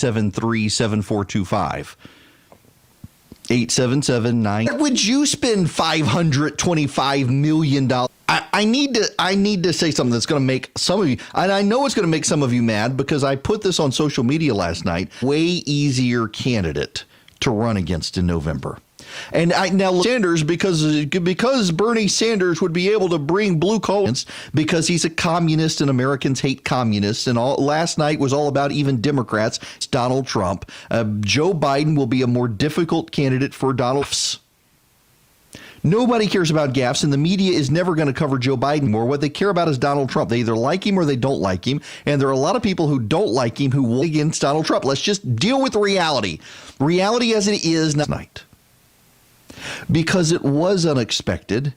877-973-7425. 877-9. Would you spend $525 million? I need to say something that's going to make some of you, and I know it's going to make some of you mad because I put this on social media last night. Way easier candidate to run against in November. And now Sanders, because Bernie Sanders would be able to bring blue collars because he's a communist and Americans hate communists. And last night was all about even Democrats. It's Donald Trump. Joe Biden will be a more difficult candidate for Donald Trump. Nobody cares about gaffes, and the media is never going to cover Joe Biden more. What they care about is Donald Trump. They either like him or they don't like him. And there are a lot of people who don't like him who will against Donald Trump. Let's just deal with reality. Reality as it is tonight. Because it was unexpected.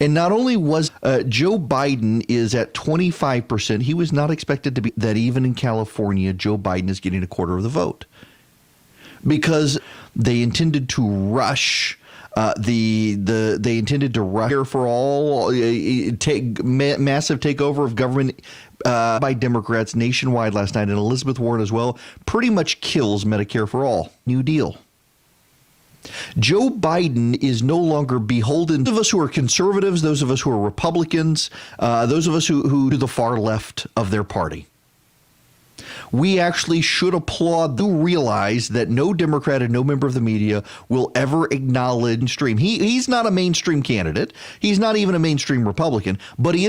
And not only was Joe Biden is at 25%, he was not expected to be that even in California, Joe Biden is getting a quarter of the vote. Because they intended to rush they intended to rush for all, take massive takeover of government by Democrats nationwide last night, and Elizabeth Warren as well, pretty much kills Medicare for all. New Deal. Joe Biden is no longer beholden to those of us who are conservatives, those of us who are Republicans, those of us who do the far left of their party. We actually should applaud to realize that no Democrat and no member of the media will ever acknowledge mainstream. He's not a mainstream candidate. He's not even a mainstream Republican, but he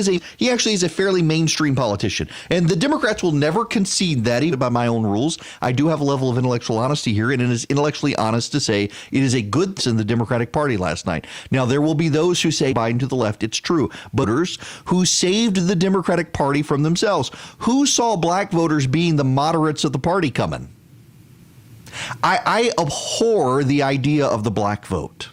actually is a fairly mainstream politician. And the Democrats will never concede that, even by my own rules. I do have a level of intellectual honesty here, and it is intellectually honest to say it is a good thing in the Democratic Party last night. Now, there will be those who say Biden to the left. It's true. But voters who saved the Democratic Party from themselves, who saw black voters being the moderates of the party coming. I abhor the idea of the black vote.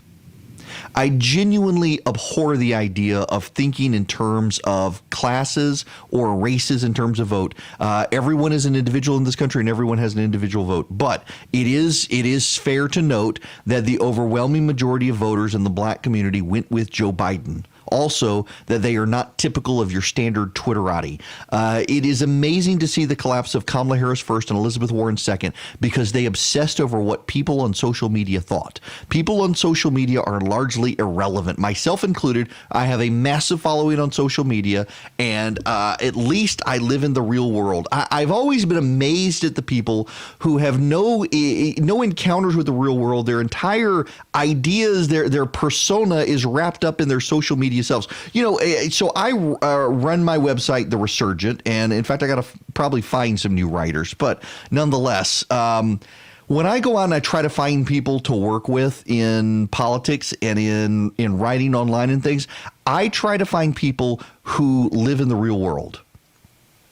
I genuinely abhor the idea of thinking in terms of classes or races in terms of vote. Everyone is an individual in this country and everyone has an individual vote. But it is fair to note that the overwhelming majority of voters in the black community went with Joe Biden. Also, that they are not typical of your standard Twitterati. It is amazing to see the collapse of Kamala Harris first and Elizabeth Warren second because they obsessed over what people on social media thought. People on social media are largely irrelevant, myself included. I have a massive following on social media, and at least I live in the real world. I've always been amazed at the people who have no encounters with the real world. Their entire ideas, their persona is wrapped up in their social media selves. So I run my website, The Resurgent, and in fact, I got to probably find some new writers. But nonetheless, when I go out and I try to find people to work with in politics and in writing online and things, I try to find people who live in the real world.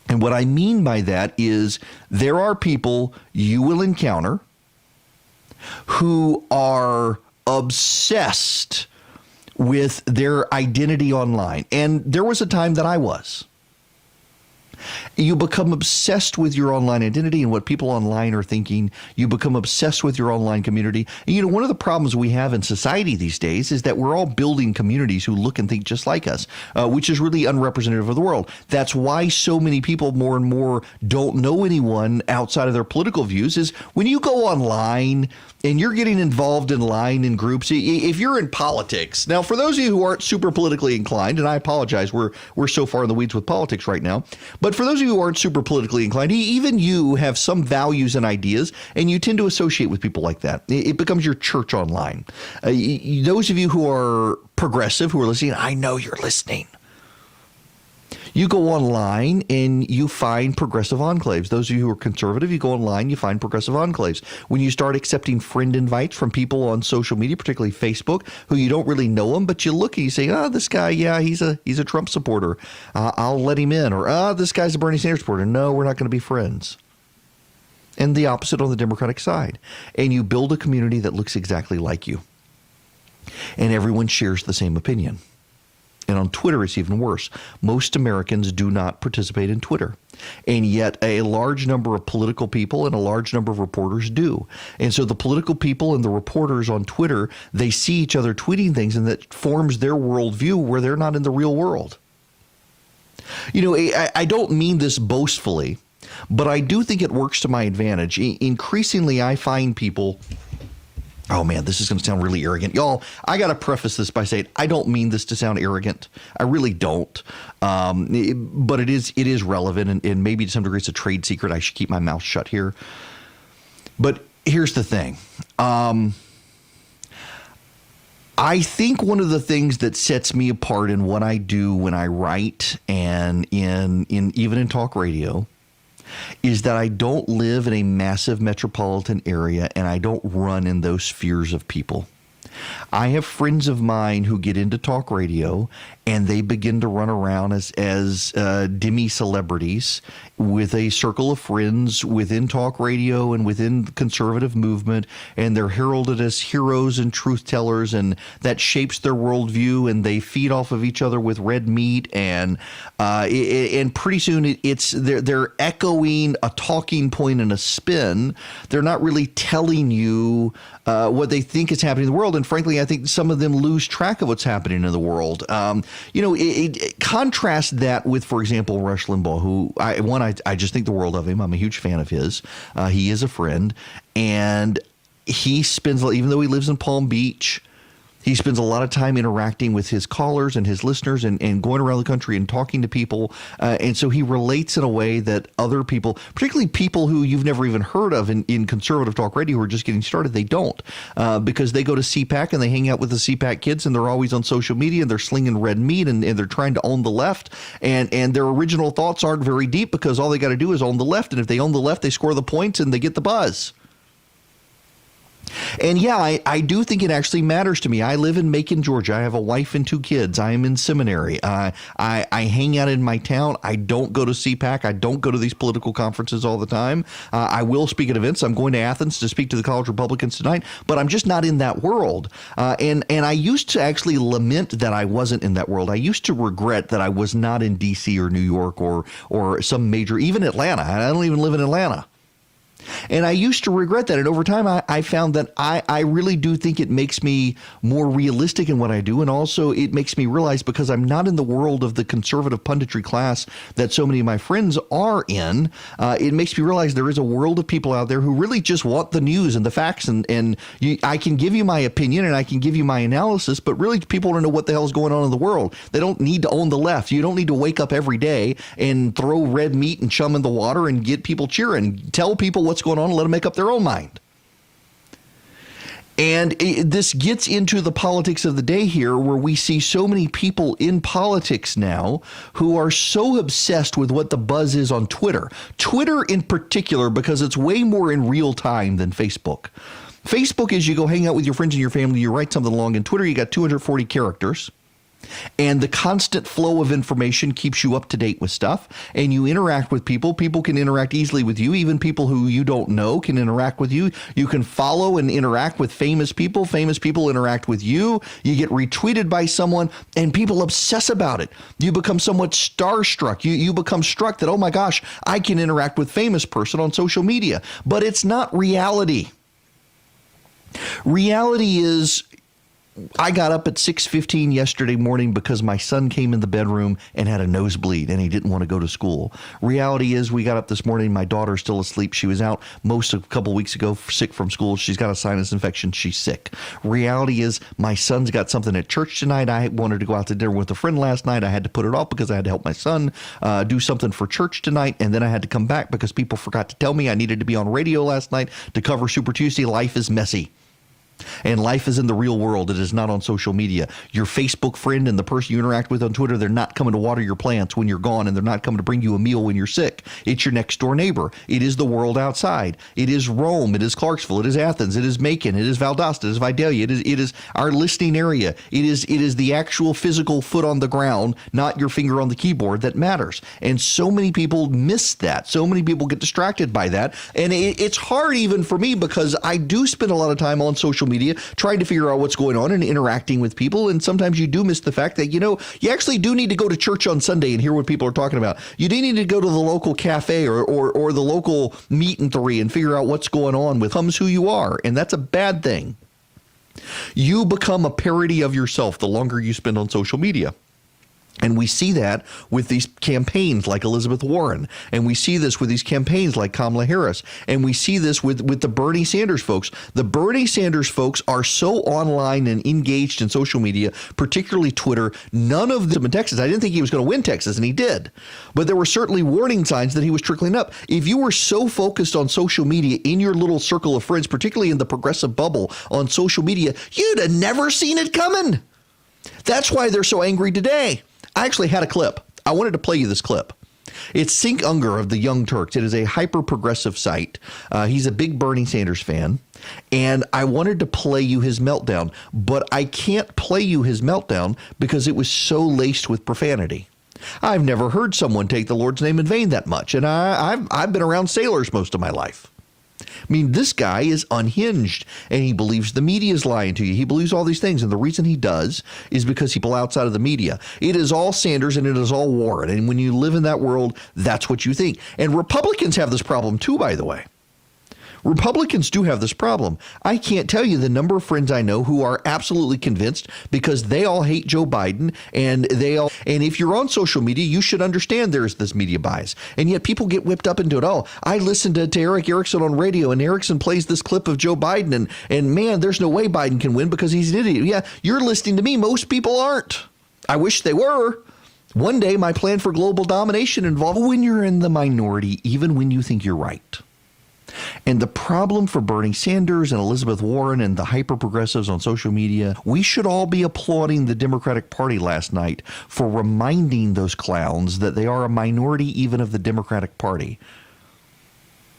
And what I mean by that is there are people you will encounter who are obsessed with their identity online. And there was a time that I was. You become obsessed with your online identity and what people online are thinking. You become obsessed with your online community. And one of the problems we have in society these days is that we're all building communities who look and think just like us, which is really unrepresentative of the world. That's why so many people more and more don't know anyone outside of their political views. Is when you go online and you're getting involved in line in groups, if you're in politics. Now, for those of you who aren't super politically inclined, and I apologize, we're so far in the weeds with politics right now. But for those of you who aren't super politically inclined, even you have some values and ideas, and you tend to associate with people like that. It becomes your church online. Those of you who are progressive, who are listening, I know you're listening. You go online and you find progressive enclaves. Those of you who are conservative, you go online, you find progressive enclaves. When you start accepting friend invites from people on social media, particularly Facebook, who you don't really know them, but you look and you say, this guy, yeah, he's a Trump supporter. I'll let him in. Or, this guy's a Bernie Sanders supporter. No, we're not going to be friends. And the opposite on the Democratic side. And you build a community that looks exactly like you. And everyone shares the same opinion. And on Twitter, it's even worse. Most Americans do not participate in Twitter. And yet a large number of political people and a large number of reporters do. And so the political people and the reporters on Twitter, they see each other tweeting things, and that forms their worldview where they're not in the real world. I don't mean this boastfully, But I do think it works to my advantage. Increasingly, I find people... Oh, man, this is going to sound really arrogant. Y'all, I got to preface this by saying I don't mean this to sound arrogant. I really don't. But it is relevant, and maybe to some degree it's a trade secret. I should keep my mouth shut here. But here's the thing. I think one of the things that sets me apart in what I do when I write and even in talk radio is that I don't live in a massive metropolitan area and I don't run in those spheres of people. I have friends of mine who get into talk radio and they begin to run around as demi-celebrities with a circle of friends within talk radio and within the conservative movement, and they're heralded as heroes and truth tellers, and that shapes their worldview, and they feed off of each other with red meat, and pretty soon they're echoing a talking point and a spin. They're not really telling you what they think is happening in the world, and frankly, I think some of them lose track of what's happening in the world. Contrast that with, for example, Rush Limbaugh, who I just think the world of him. I'm a huge fan of his. He is a friend, and he spends, even though he lives in Palm Beach, he spends a lot of time interacting with his callers and his listeners and going around the country and talking to people. And so he relates in a way that other people, particularly people who you've never even heard of in conservative talk radio who are just getting started, they don't. Because they go to CPAC and they hang out with the CPAC kids and they're always on social media and they're slinging red meat and they're trying to own the left. And their original thoughts aren't very deep because all they got to do is own the left. And if they own the left, they score the points and they get the buzz. And yeah, I do think it actually matters to me. I live in Macon, Georgia. I have a wife and 2 kids. I am in seminary. I hang out in my town. I don't go to CPAC. I don't go to these political conferences all the time. I will speak at events. I'm going to Athens to speak to the college Republicans tonight, but I'm just not in that world. And I used to actually lament that I wasn't in that world. I used to regret that I was not in D.C. or New York or some major, even Atlanta. I don't even live in Atlanta. And I used to regret that. And over time, I found that I really do think it makes me more realistic in what I do. And also it makes me realize, because I'm not in the world of the conservative punditry class that so many of my friends are in, it makes me realize there is a world of people out there who really just want the news and the facts. And I can give you my opinion and I can give you my analysis, but really people don't know what the hell is going on in the world. They don't need to own the left. You don't need to wake up every day and throw red meat and chum in the water and get people cheering. Tell people what's going on and let them make up their own mind. And this gets into the politics of the day here, where we see so many people in politics now who are so obsessed with what the buzz is on Twitter. Twitter in particular, because it's way more in real time than Facebook. Facebook is you go hang out with your friends and your family, you write something long. In Twitter, you got 240 characters. And the constant flow of information keeps you up to date with stuff, and you interact with people. People can interact easily with you. Even people who you don't know can interact with you. You can follow and interact with famous people. Famous people interact with you. You get retweeted by someone, and people obsess about it. You become somewhat starstruck. You become struck that, oh my gosh, I can interact with famous person on social media. But it's not reality. Reality is, I got up at 6:15 yesterday morning because my son came in the bedroom and had a nosebleed and he didn't want to go to school. Reality is, we got up this morning, my daughter's still asleep. She was out a couple weeks ago sick from school. She's got a sinus infection. She's sick. Reality is, my son's got something at church tonight. I wanted to go out to dinner with a friend last night. I had to put it off because I had to help my son do something for church tonight. And then I had to come back because people forgot to tell me I needed to be on radio last night to cover Super Tuesday. Life is messy. And life is in the real world. It is not on social media. Your Facebook friend and the person you interact with on Twitter, they're not coming to water your plants when you're gone, and they're not coming to bring you a meal when you're sick. It's your next door neighbor. It is the world outside. It is Rome. It is Clarksville. It is Athens. It is Macon. It is Valdosta. It is Vidalia. It is our listening area. It is the actual physical foot on the ground, not your finger on the keyboard, that matters. And so many people miss that. So many people get distracted by that. And it's hard even for me, because I do spend a lot of time on social media trying to figure out what's going on and interacting with people. And sometimes you do miss the fact that, you actually do need to go to church on Sunday and hear what people are talking about. You do need to go to the local cafe or the local meet and three and figure out what's going on with who you are. And that's a bad thing. You become a parody of yourself the longer you spend on social media. And we see that with these campaigns like Elizabeth Warren. And we see this with these campaigns like Kamala Harris. And we see this with the Bernie Sanders folks. The Bernie Sanders folks are so online and engaged in social media, particularly Twitter. None of them in Texas. I didn't think he was going to win Texas, and he did. But there were certainly warning signs that he was trickling up. If you were so focused on social media in your little circle of friends, particularly in the progressive bubble on social media, you'd have never seen it coming. That's why they're so angry today. I actually had a clip. I wanted to play you this clip. It's Cenk Unger of the Young Turks. It is a hyper-progressive site. He's a big Bernie Sanders fan, and I wanted to play you his meltdown, but I can't play you his meltdown because it was so laced with profanity. I've never heard someone take the Lord's name in vain that much, and I've been around sailors most of my life. I mean, this guy is unhinged, and he believes the media is lying to you. He believes all these things, and the reason he does is because people outside of the media. It is all Sanders, and it is all Warren, and when you live in that world, that's what you think. And Republicans have this problem too, by the way. Republicans do have this problem. I can't tell you the number of friends I know who are absolutely convinced because they all hate Joe Biden, and if you're on social media, you should understand there's this media bias. And yet people get whipped up into it. Oh, I listened to Erick Erickson on radio, and Erickson plays this clip of Joe Biden, and man, there's no way Biden can win because he's an idiot. Yeah, you're listening to me. Most people aren't. I wish they were. One day, my plan for global domination involves when you're in the minority, even when you think you're right. And the problem for Bernie Sanders and Elizabeth Warren and the hyper-progressives on social media, we should all be applauding the Democratic Party last night for reminding those clowns that they are a minority even of the Democratic Party.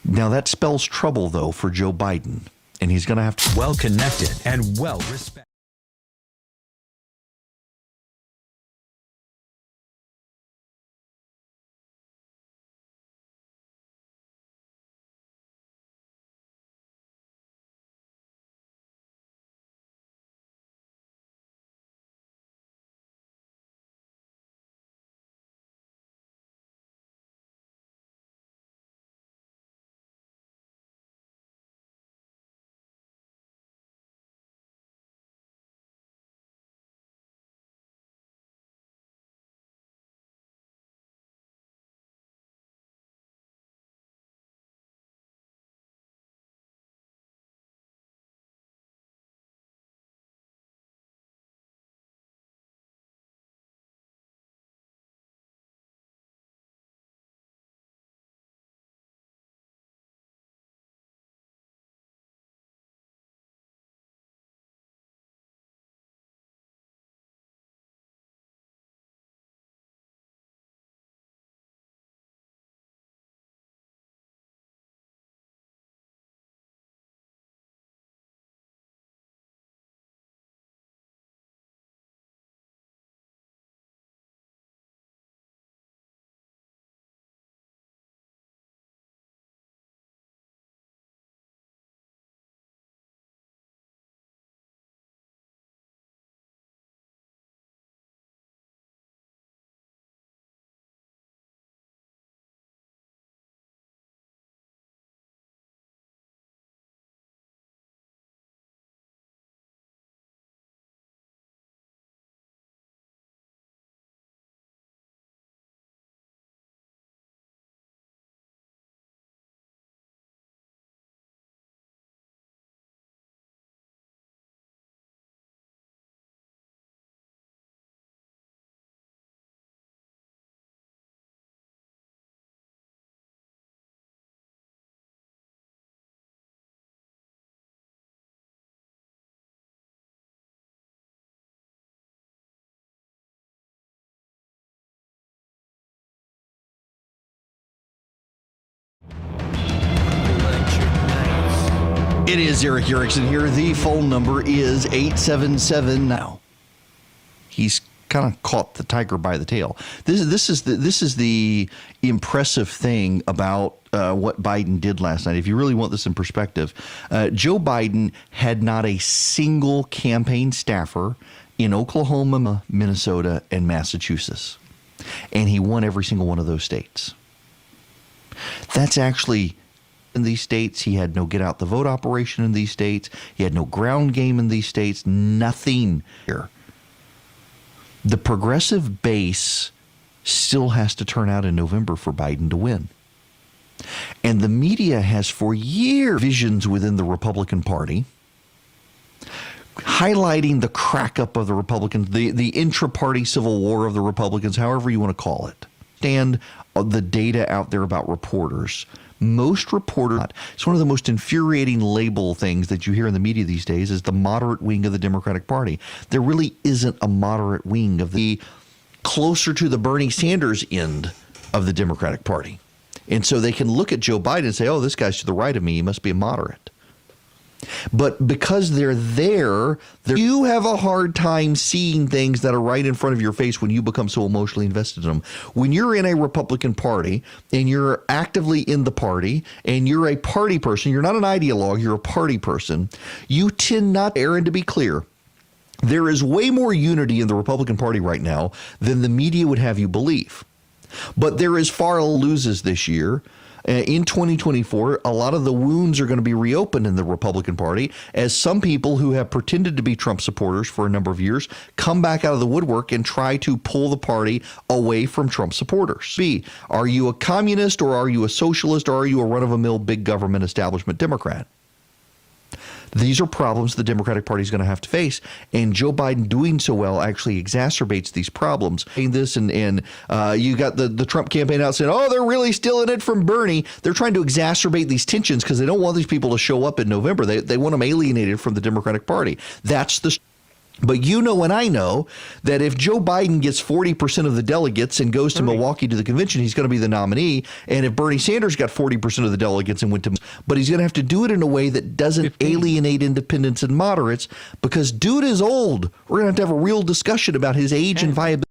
Now that spells trouble, though, for Joe Biden, and he's going to have to... Well-connected and well-respected. It is Erick Erickson here. The phone number is 877 now. He's kind of caught the tiger by the tail. This is the impressive thing about what Biden did last night. If you really want this in perspective, Joe Biden had not a single campaign staffer in Oklahoma, Minnesota, and Massachusetts. And he won every single one of those states. That's actually... in these states, he had no get out the vote operation in these states. He had no ground game in these states. Nothing here. The progressive base still has to turn out in November for Biden to win. And the media has for years visions within the Republican Party highlighting the crack up of the Republicans, the intra-party civil war of the Republicans, however you want to call it. And the data out there about reporters. Most reporters, it's one of the most infuriating label things that you hear in the media these days is the moderate wing of the Democratic Party. There really isn't a moderate wing of the closer to the Bernie Sanders end of the Democratic Party. And so they can look at Joe Biden and say, oh, this guy's to the right of me. He must be a moderate. But because they're there, you have a hard time seeing things that are right in front of your face when you become so emotionally invested in them. When you're in a Republican Party and you're actively in the party and you're a party person, you're not an ideologue, you're a party person, you tend not, Aaron, to be clear, there is way more unity in the Republican Party right now than the media would have you believe. But there is far loses this year. In 2024, a lot of the wounds are going to be reopened in the Republican Party as some people who have pretended to be Trump supporters for a number of years come back out of the woodwork and try to pull the party away from Trump supporters. B, are you a communist or are you a socialist or are you a run-of-the-mill big government establishment Democrat? These are problems the Democratic Party is going to have to face, and Joe Biden doing so well actually exacerbates these problems. This and you got the Trump campaign out saying, oh, they're really stealing it from Bernie. They're trying to exacerbate these tensions because they don't want these people to show up in November. They want them alienated from the Democratic Party. That's the. But you know and I know that if Joe Biden gets 40% of the delegates and goes to Milwaukee to the convention, he's going to be the nominee. And if Bernie Sanders got 40% of the delegates and went to, but he's going to have to do it in a way that doesn't alienate independents and moderates because dude is old. We're going to have a real discussion about his age and viability.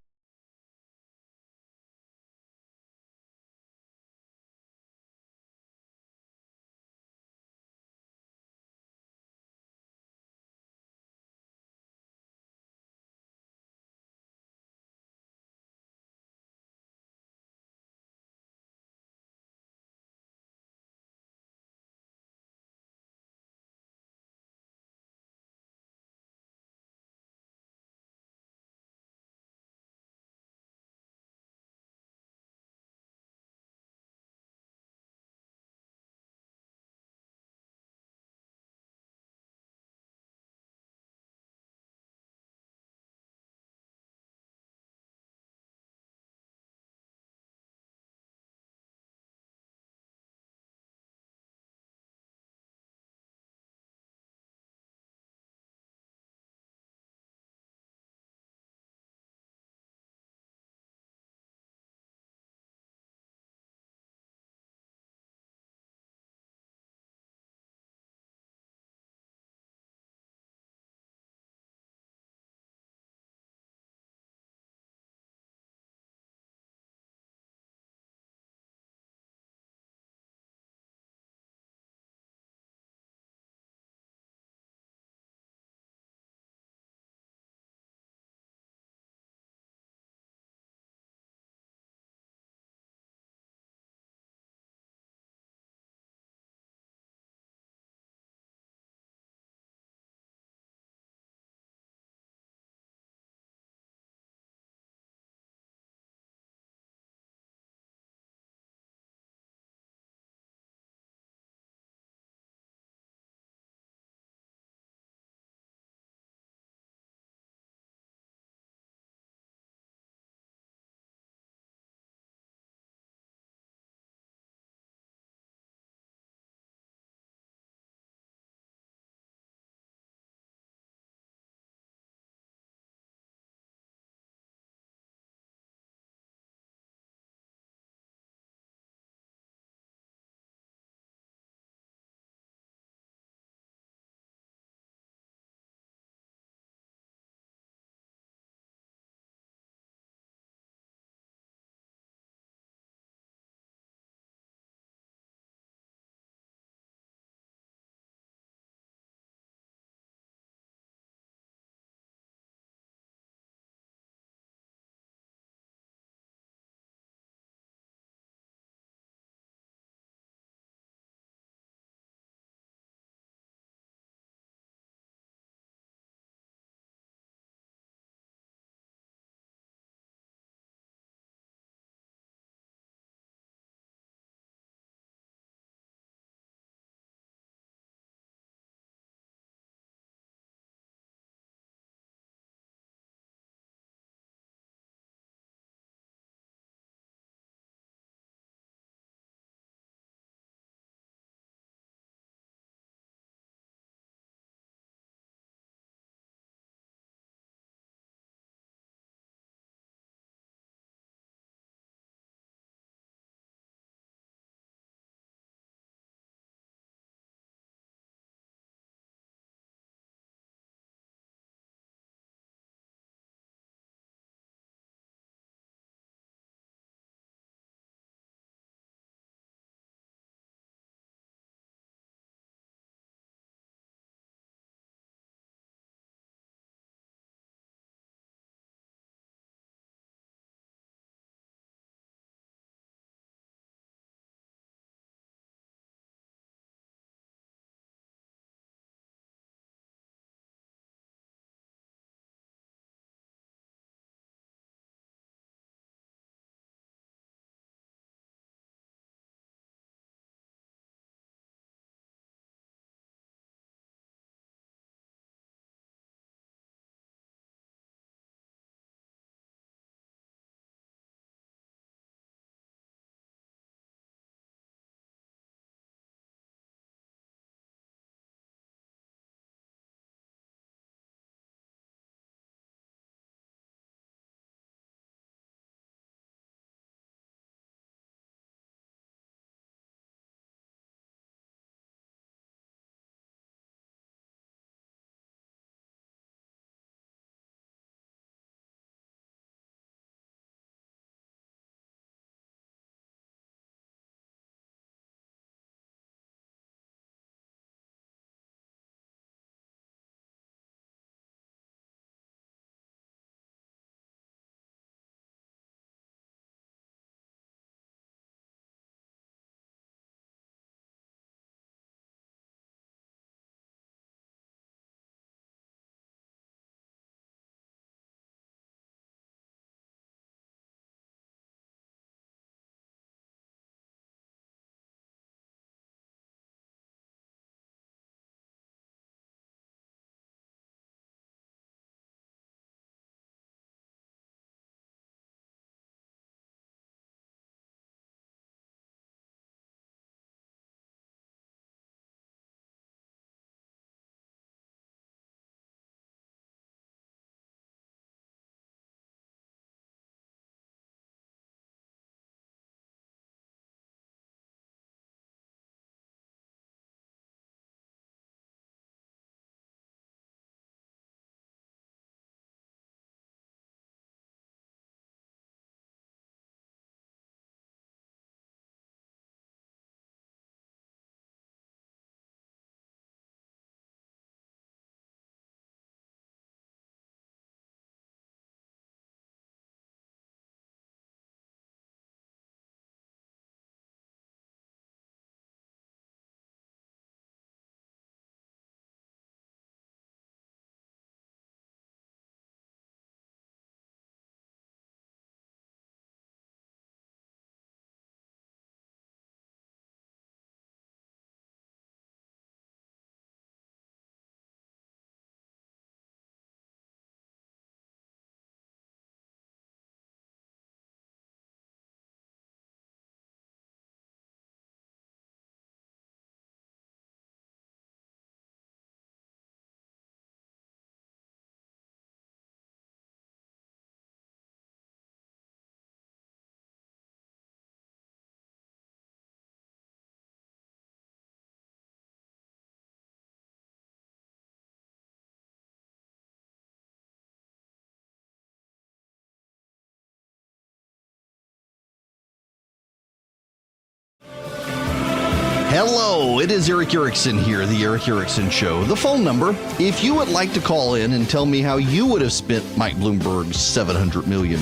Hello, it is Erick Erickson here, the Erick Erickson Show. The phone number, if you would like to call in and tell me how you would have spent Mike Bloomberg's $700 million.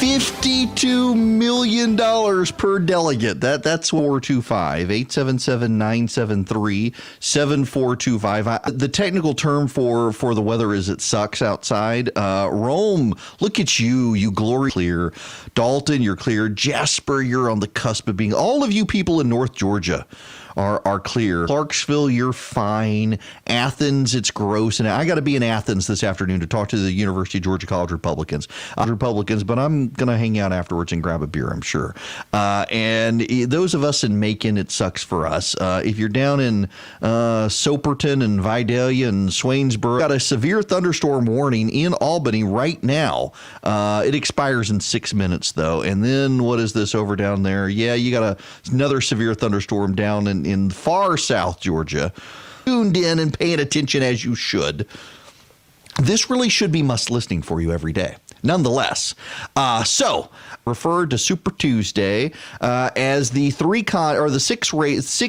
$52 million per delegate. That's 425-877-973-7425. The technical term for the weather is it sucks outside. Rome, look at you glory clear. Dalton, you're clear. Jasper, you're on the cusp of being. All of you people in North Georgia are clear. Clarksville, you're fine. Athens, it's gross. And I got to be in Athens this afternoon to talk to the University of Georgia College Republicans. But I'm going to hang out afterwards and grab a beer, I'm sure. And those of us in Macon, it sucks for us. If you're down in Soperton and Vidalia and Swainsboro, got a severe thunderstorm warning in Albany right now. It expires in 6 minutes, though. And then what is this over down there? Yeah, you got another severe thunderstorm down in far South Georgia. Tuned in and paying attention as you should. This really should be must listening for you every day. Nonetheless, so referred to Super Tuesday as the six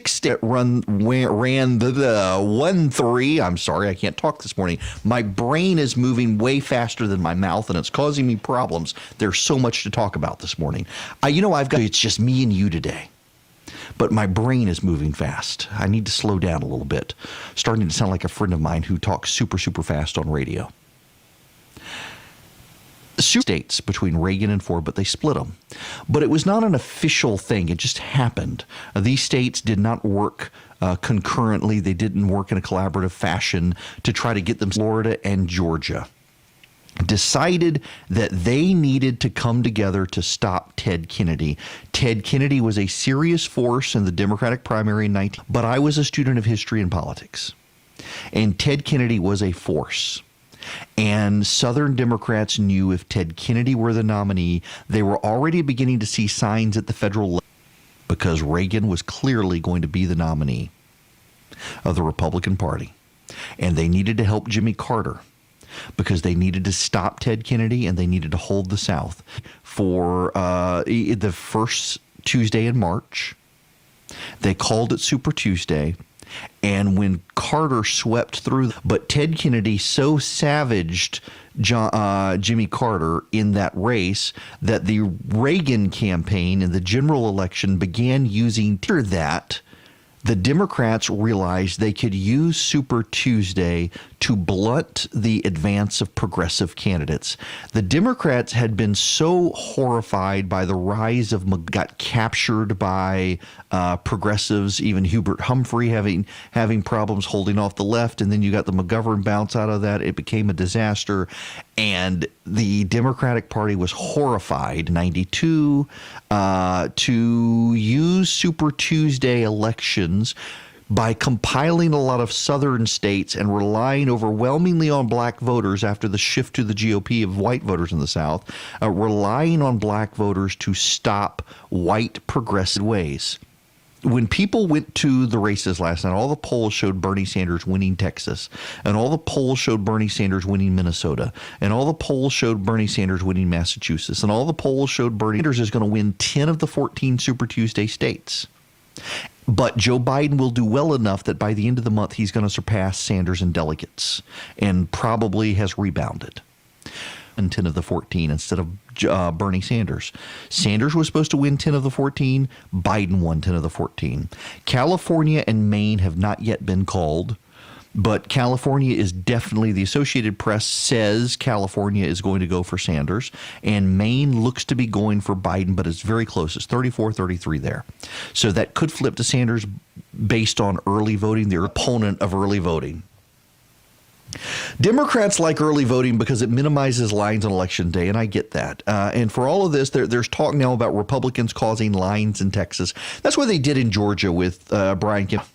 state ran the 1-3. I'm sorry, I can't talk this morning. My brain is moving way faster than my mouth, and it's causing me problems. There's so much to talk about this morning. It's just me and you today. But my brain is moving fast. I need to slow down a little bit. Starting to sound like a friend of mine who talks super, super fast on radio. States between Reagan and Ford, but they split them. But it was not an official thing. It just happened. These states did not work concurrently. They didn't work in a collaborative fashion to try to get them. Florida and Georgia decided that they needed to come together to stop Ted Kennedy. Ted Kennedy was a serious force in the Democratic primary in but I was a student of history and politics. And Ted Kennedy was a force. And Southern Democrats knew if Ted Kennedy were the nominee, they were already beginning to see signs at the federal level because Reagan was clearly going to be the nominee of the Republican Party. And they needed to help Jimmy Carter because they needed to stop Ted Kennedy and they needed to hold the South for the first Tuesday in March. They called it Super Tuesday. And when Carter swept through, but Ted Kennedy so savaged Jimmy Carter in that race that the Reagan campaign in the general election began using that. The Democrats realized they could use Super Tuesday to blunt the advance of progressive candidates. The Democrats had been so horrified by the rise of got captured by progressives, even Hubert Humphrey having problems holding off the left, and then you got the McGovern bounce out of that. It became a disaster, and the Democratic Party was horrified in 92 to use Super Tuesday elections by compiling a lot of southern states and relying overwhelmingly on black voters after the shift to the GOP of white voters in the South, relying on black voters to stop white progressive ways. When people went to the races last night, all the polls showed Bernie Sanders winning Texas, and all the polls showed Bernie Sanders winning Minnesota, and all the polls showed Bernie Sanders winning Massachusetts, and all the polls showed Bernie Sanders is going to win 10 of the 14 Super Tuesday states. But Joe Biden will do well enough that by the end of the month, he's going to surpass Sanders in delegates and probably has rebounded. And 10 of the 14 instead of Bernie Sanders. Sanders was supposed to win 10 of the 14. Biden won 10 of the 14. California and Maine have not yet been called. But California is definitely, the Associated Press says California is going to go for Sanders, and Maine looks to be going for Biden, but it's very close. It's 34-33 there. So that could flip to Sanders based on early voting, their opponent of early voting. Democrats like early voting because it minimizes lines on election day, and I get that. And for all of this, there's talk now about Republicans causing lines in Texas. That's what they did in Georgia with Brian Kemp.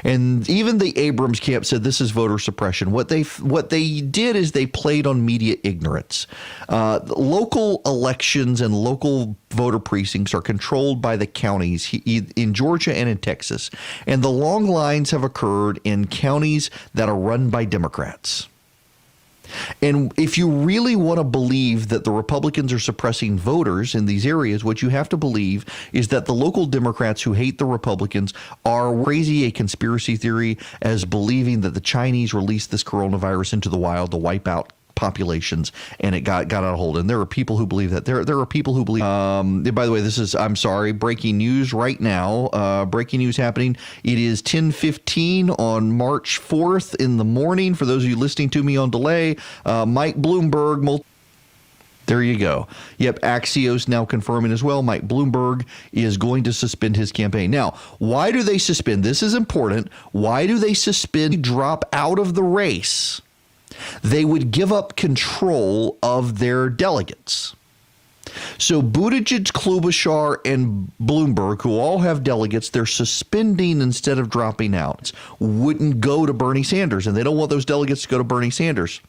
And even the Abrams camp said this is voter suppression. What they did is they played on media ignorance. Local elections and local voter precincts are controlled by the counties in Georgia and in Texas. And the long lines have occurred in counties that are run by Democrats. And if you really want to believe that the Republicans are suppressing voters in these areas, what you have to believe is that the local Democrats who hate the Republicans are crazy, a conspiracy theory, as believing that the Chinese released this coronavirus into the wild to wipe out populations, and it got out of hold. And there are people who believe that. There are people who believe. By the way, this is, I'm sorry, breaking news right now. Breaking news happening. It is 10:15 on March 4th in the morning. For those of you listening to me on delay, Mike Bloomberg. There you go. Yep, Axios now confirming as well. Mike Bloomberg is going to suspend his campaign. Now, why do they suspend? This is important. Why do they suspend? Drop out of the race. They would give up control of their delegates. So Buttigieg, Klobuchar, and Bloomberg, who all have delegates, they're suspending instead of dropping out. Wouldn't go to Bernie Sanders, and they don't want those delegates to go to Bernie Sanders.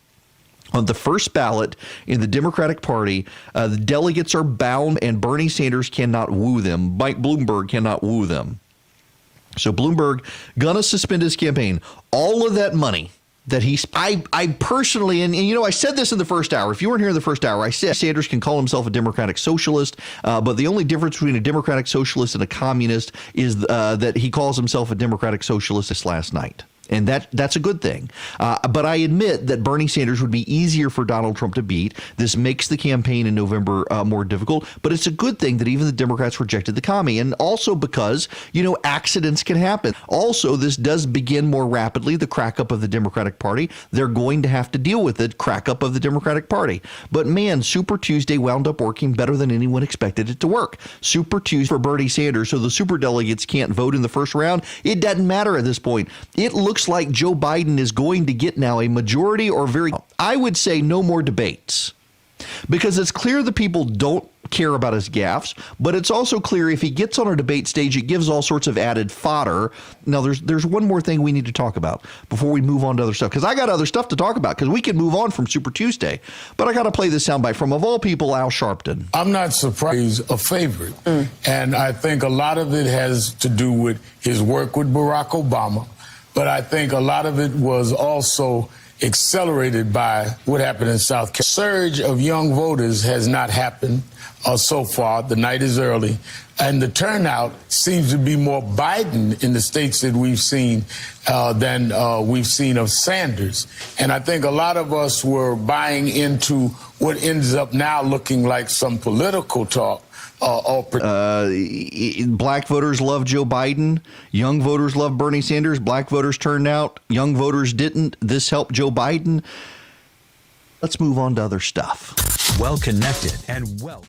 On the first ballot in the Democratic Party, the delegates are bound, and Bernie Sanders cannot woo them. Mike Bloomberg cannot woo them. So Bloomberg gonna suspend his campaign. All of that money that I personally, and you know, I said this in the first hour. If you weren't here in the first hour, I said Sanders can call himself a democratic socialist, but the only difference between a democratic socialist and a communist is that he calls himself a democratic socialist this last night. And that's a good thing. But I admit that Bernie Sanders would be easier for Donald Trump to beat. This makes the campaign in November more difficult. But it's a good thing that even the Democrats rejected the commie. And also because, you know, accidents can happen. Also, this does begin more rapidly, the crack up of the Democratic Party. They're going to have to deal with it, crack up of the Democratic Party. But man, Super Tuesday wound up working better than anyone expected it to work. Super Tuesday for Bernie Sanders, so the super delegates can't vote in the first round. It doesn't matter at this point. It looks like Joe Biden is going to get now a majority or I would say no more debates, because it's clear the people don't care about his gaffes, but it's also clear if he gets on a debate stage, it gives all sorts of added fodder. Now, there's one more thing we need to talk about before we move on to other stuff, because I got other stuff to talk about, because we can move on from Super Tuesday, but I got to play this soundbite from, of all people, Al Sharpton. I'm not surprised he's a favorite, and I think a lot of it has to do with his work with Barack Obama. But I think a lot of it was also accelerated by what happened in South Carolina. Surge of young voters has not happened so far. The night is early. And the turnout seems to be more Biden in the states that we've seen than we've seen of Sanders. And I think a lot of us were buying into what ends up now looking like some political talk. Black voters love Joe Biden. Young voters love Bernie Sanders. Black voters turned out. Young voters didn't. This helped Joe Biden. Let's move on to other stuff. Well connected and well.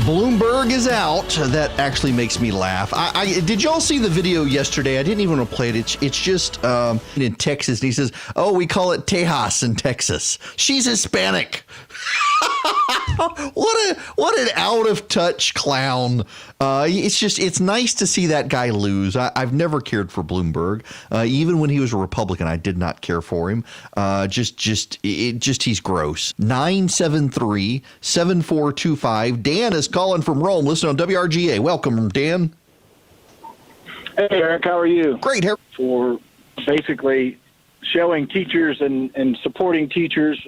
Bloomberg is out. That actually makes me laugh. Did y'all see the video yesterday? I didn't even want to play it. It's just in Texas. And he says, "Oh, we call it Tejas in Texas. She's Hispanic." What an out of touch clown. It's nice to see that guy lose. I've never cared for Bloomberg. Even when he was a Republican, I did not care for him. He's gross. 973-7425. Dan is calling from Rome. Listen on WRGA. Welcome, Dan. Hey, Eric, how are you? Great. For basically showing teachers and supporting teachers.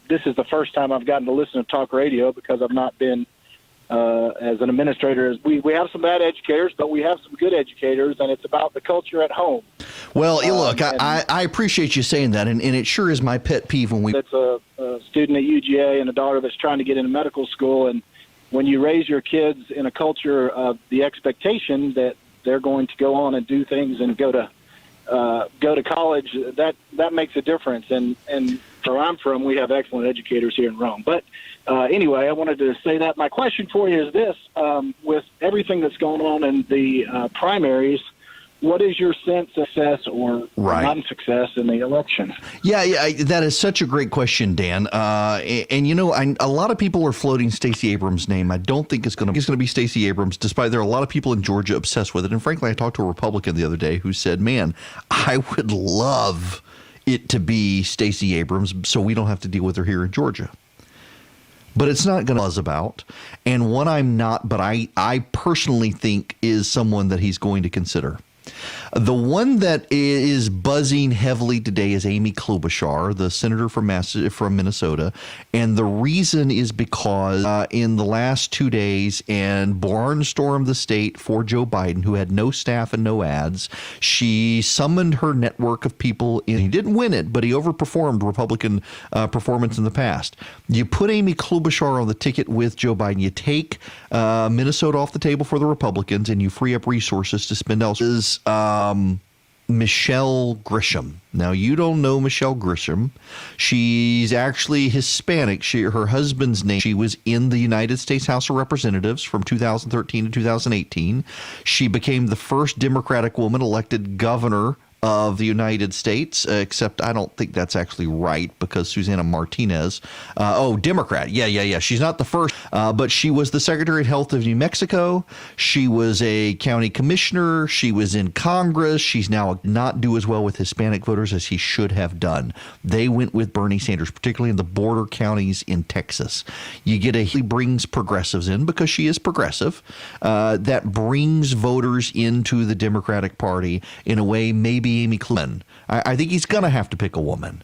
This is the first time I've gotten to listen to talk radio because I've not been, as an administrator. We have some bad educators, but we have some good educators, and it's about the culture at home. Well, look, I appreciate you saying that, and it sure is my pet peeve when we... It's a student at UGA and a daughter that's trying to get into medical school, and when you raise your kids in a culture of the expectation that they're going to go on and do things and go to college, that makes a difference. And where I'm from, we have excellent educators here in Rome. But anyway, I wanted to say that. My question for you is this: with everything that's going on in the primaries, what is your sense of success or non-success in the election? Yeah, that is such a great question, Dan. And a lot of people are floating Stacey Abrams' name. I don't think it's going to be Stacey Abrams, despite there are a lot of people in Georgia obsessed with it. And frankly, I talked to a Republican the other day who said, "Man, I would love it to be Stacey Abrams, so we don't have to deal with her here in Georgia." But it's not going to buzz about. And one I'm not, but I personally think is someone that he's going to consider. The one that is buzzing heavily today is Amy Klobuchar, the senator from Minnesota. And the reason is because in the last 2 days and barnstormed the state for Joe Biden, who had no staff and no ads, she summoned her network of people. He didn't win it, but he overperformed Republican performance in the past. You put Amy Klobuchar on the ticket with Joe Biden. You take Minnesota off the table for the Republicans, and you free up resources to spend elsewhere. Michelle Grisham. Now, you don't know Michelle Grisham. She's actually Hispanic. Her husband's name, she was in the United States House of Representatives from 2013 to 2018. She became the first Democratic woman elected governor of the United States, except I don't think that's actually right because Susana Martinez, Democrat. Yeah. She's not the first, but she was the Secretary of Health of New Mexico. She was a county commissioner. She was in Congress. She's now not do as well with Hispanic voters as he should have done. They went with Bernie Sanders, particularly in the border counties in Texas. He brings progressives in because she is progressive. That brings voters into the Democratic Party in a way maybe Amy Klobuchar. I think he's going to have to pick a woman.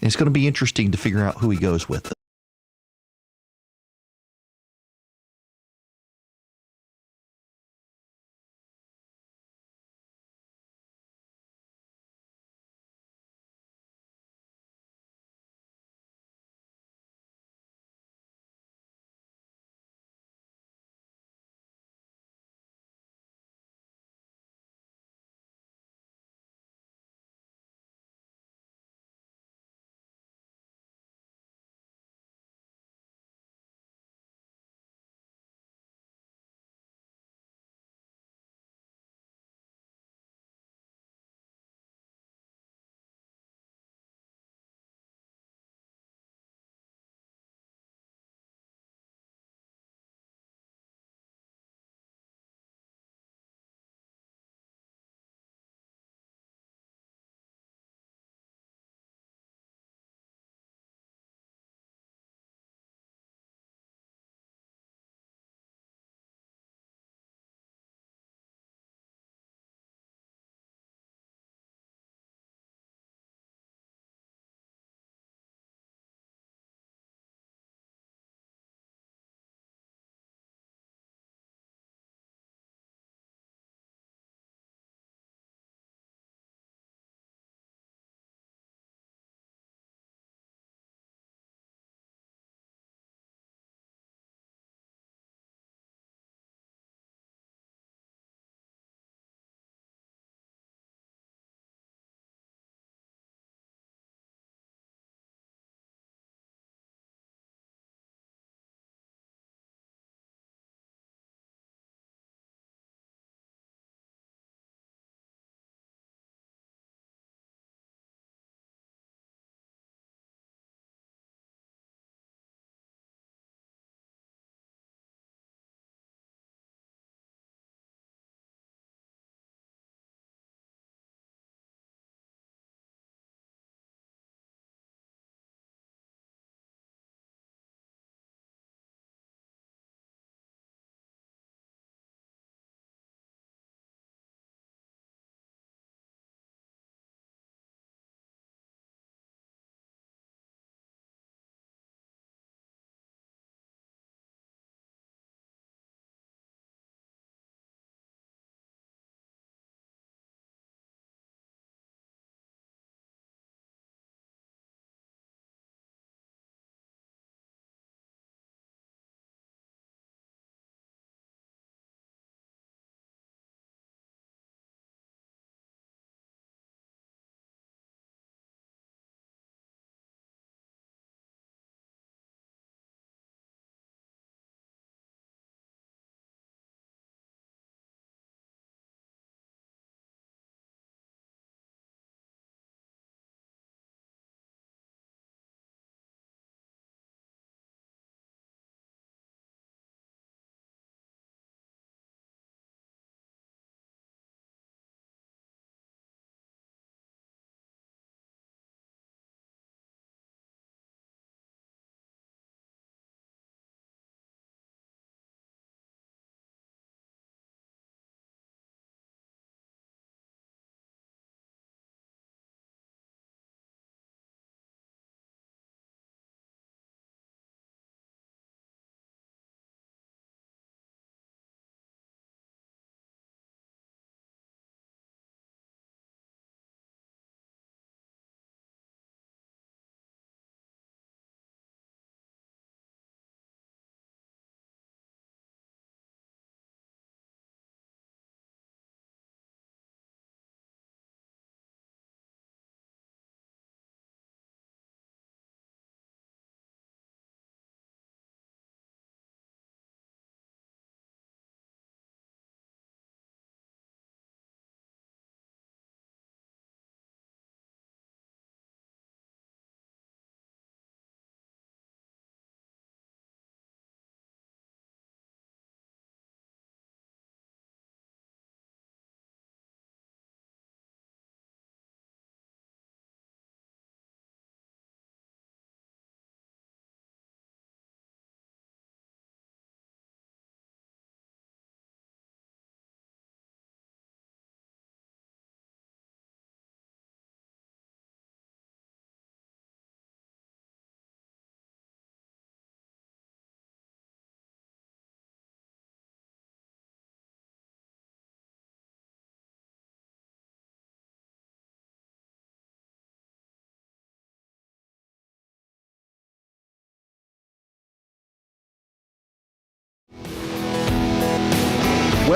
It's going to be interesting to figure out who he goes with.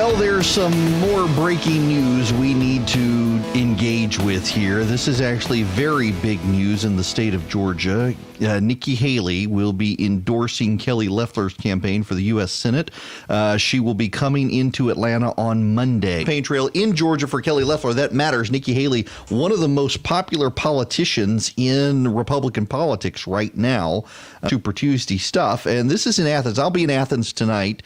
Well, there's some more breaking news we need to engage with here. This is actually very big news in the state of Georgia. Nikki Haley will be endorsing Kelly Loeffler's campaign for the U.S. Senate. She will be coming into Atlanta on Monday. Campaign trail in Georgia for Kelly Loeffler. That matters. Nikki Haley, one of the most popular politicians in Republican politics right now. Super Tuesday stuff. And this is in Athens. I'll be in Athens tonight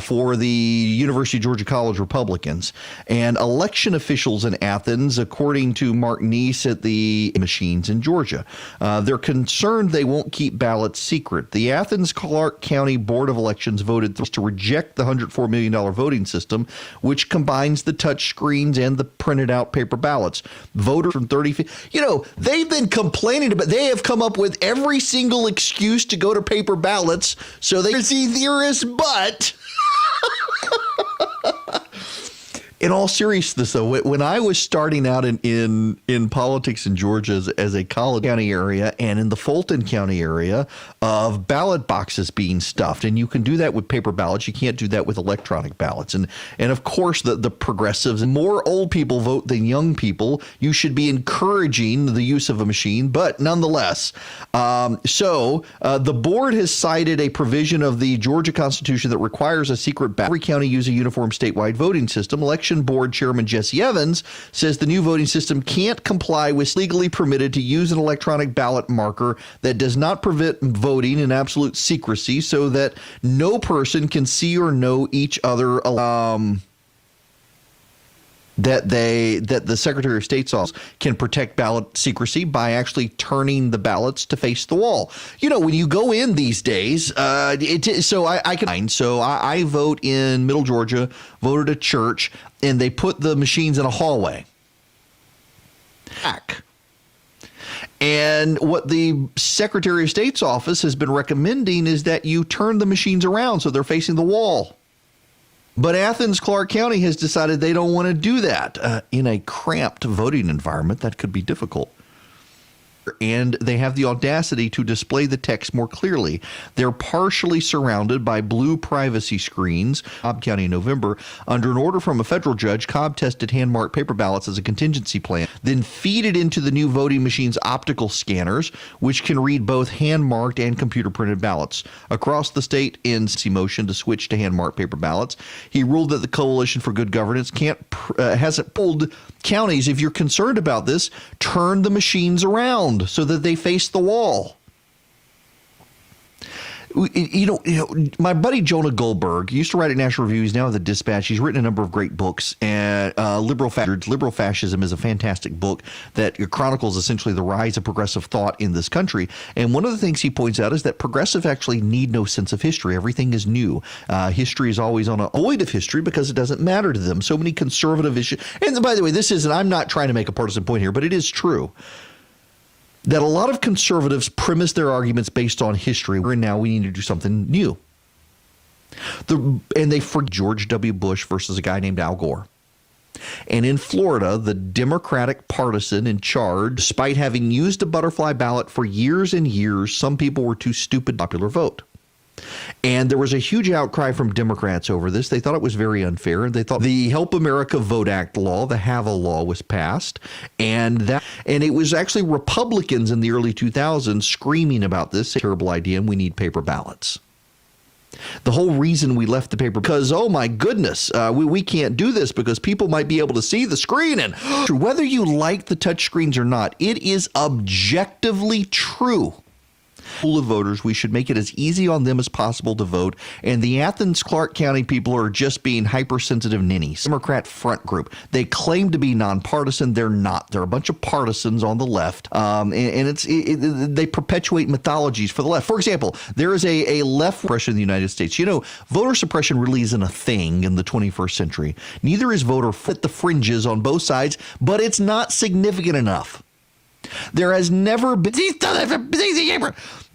for the University of Georgia College Republicans. And election officials in Athens, according to Mark Neese at the machines in Georgia, they're concerned they won't keep ballots secret. The Athens-Clarke County Board of Elections voted to reject the $104 million voting system, which combines the touch screens and the printed out paper ballots. Voters from 30 feet, they've been complaining about, they have come up with every single excuse to go to paper ballots. So they see theorists, but in all seriousness, though, when I was starting out in politics in Georgia as a College County area and in the Fulton County area of ballot boxes being stuffed, and you can do that with paper ballots, you can't do that with electronic ballots. And of course, the progressives, more old people vote than young people. You should be encouraging the use of a machine, but nonetheless. So the board has cited a provision of the Georgia Constitution that requires a secret ballot. Every county use a uniform statewide voting system. Election Board Chairman Jesse Evans says the new voting system can't comply with legally permitted to use an electronic ballot marker that does not prevent voting in absolute secrecy so that no person can see or know each other. That the Secretary of State's office can protect ballot secrecy by actually turning the ballots to face the wall. When you go in these days, I vote in Middle Georgia, voted at church, and they put the machines in a hallway. And what the Secretary of State's office has been recommending is that you turn the machines around so they're facing the wall. But Athens-Clarke County has decided they don't want to do that. In a cramped voting environment, that could be difficult. And they have the audacity to display the text more clearly. They're partially surrounded by blue privacy screens. Cobb County in November, under an order from a federal judge, Cobb tested hand-marked paper ballots as a contingency plan, then feed it into the new voting machine's optical scanners, which can read both hand-marked and computer-printed ballots. Across the state, in motion to switch to hand-marked paper ballots, he ruled that the Coalition for Good Governance hasn't pulled counties. If you're concerned about this, turn the machines around so that they face the wall. My buddy Jonah Goldberg used to write at National Review. He's now at the Dispatch. He's written a number of great books. And Liberal Fascism is a fantastic book that chronicles essentially the rise of progressive thought in this country. And one of the things he points out is that progressives actually need no sense of history. Everything is new. History is always on a void of history because it doesn't matter to them. So many conservative issues. And by the way, I'm not trying to make a partisan point here, but it is true that a lot of conservatives premise their arguments based on history, where now we need to do something new. And they forget George W. Bush versus a guy named Al Gore. And in Florida, the Democratic partisan in charge, despite having used a butterfly ballot for years and years, some people were too stupid to popular vote. And there was a huge outcry from Democrats over this. They thought it was very unfair, and they thought the Help America Vote Act law, the HAVA law, was passed, and it was actually Republicans in the early 2000s screaming about this, terrible idea, and we need paper ballots. The whole reason we left the paper, because, oh my goodness, we can't do this because people might be able to see the screen. And whether you like the touch screens or not, it is objectively true. Of voters, we should make it as easy on them as possible to vote, and the Athens-Clarke County people are just being hypersensitive ninnies. Democrat front group. They claim to be nonpartisan. They're not. They're a bunch of partisans on the left, and they perpetuate mythologies for the left. For example, there is a left suppression in the United States. Voter suppression really isn't a thing in the 21st century. Neither is voter at the fringes on both sides, but it's not significant enough. There has never been. Do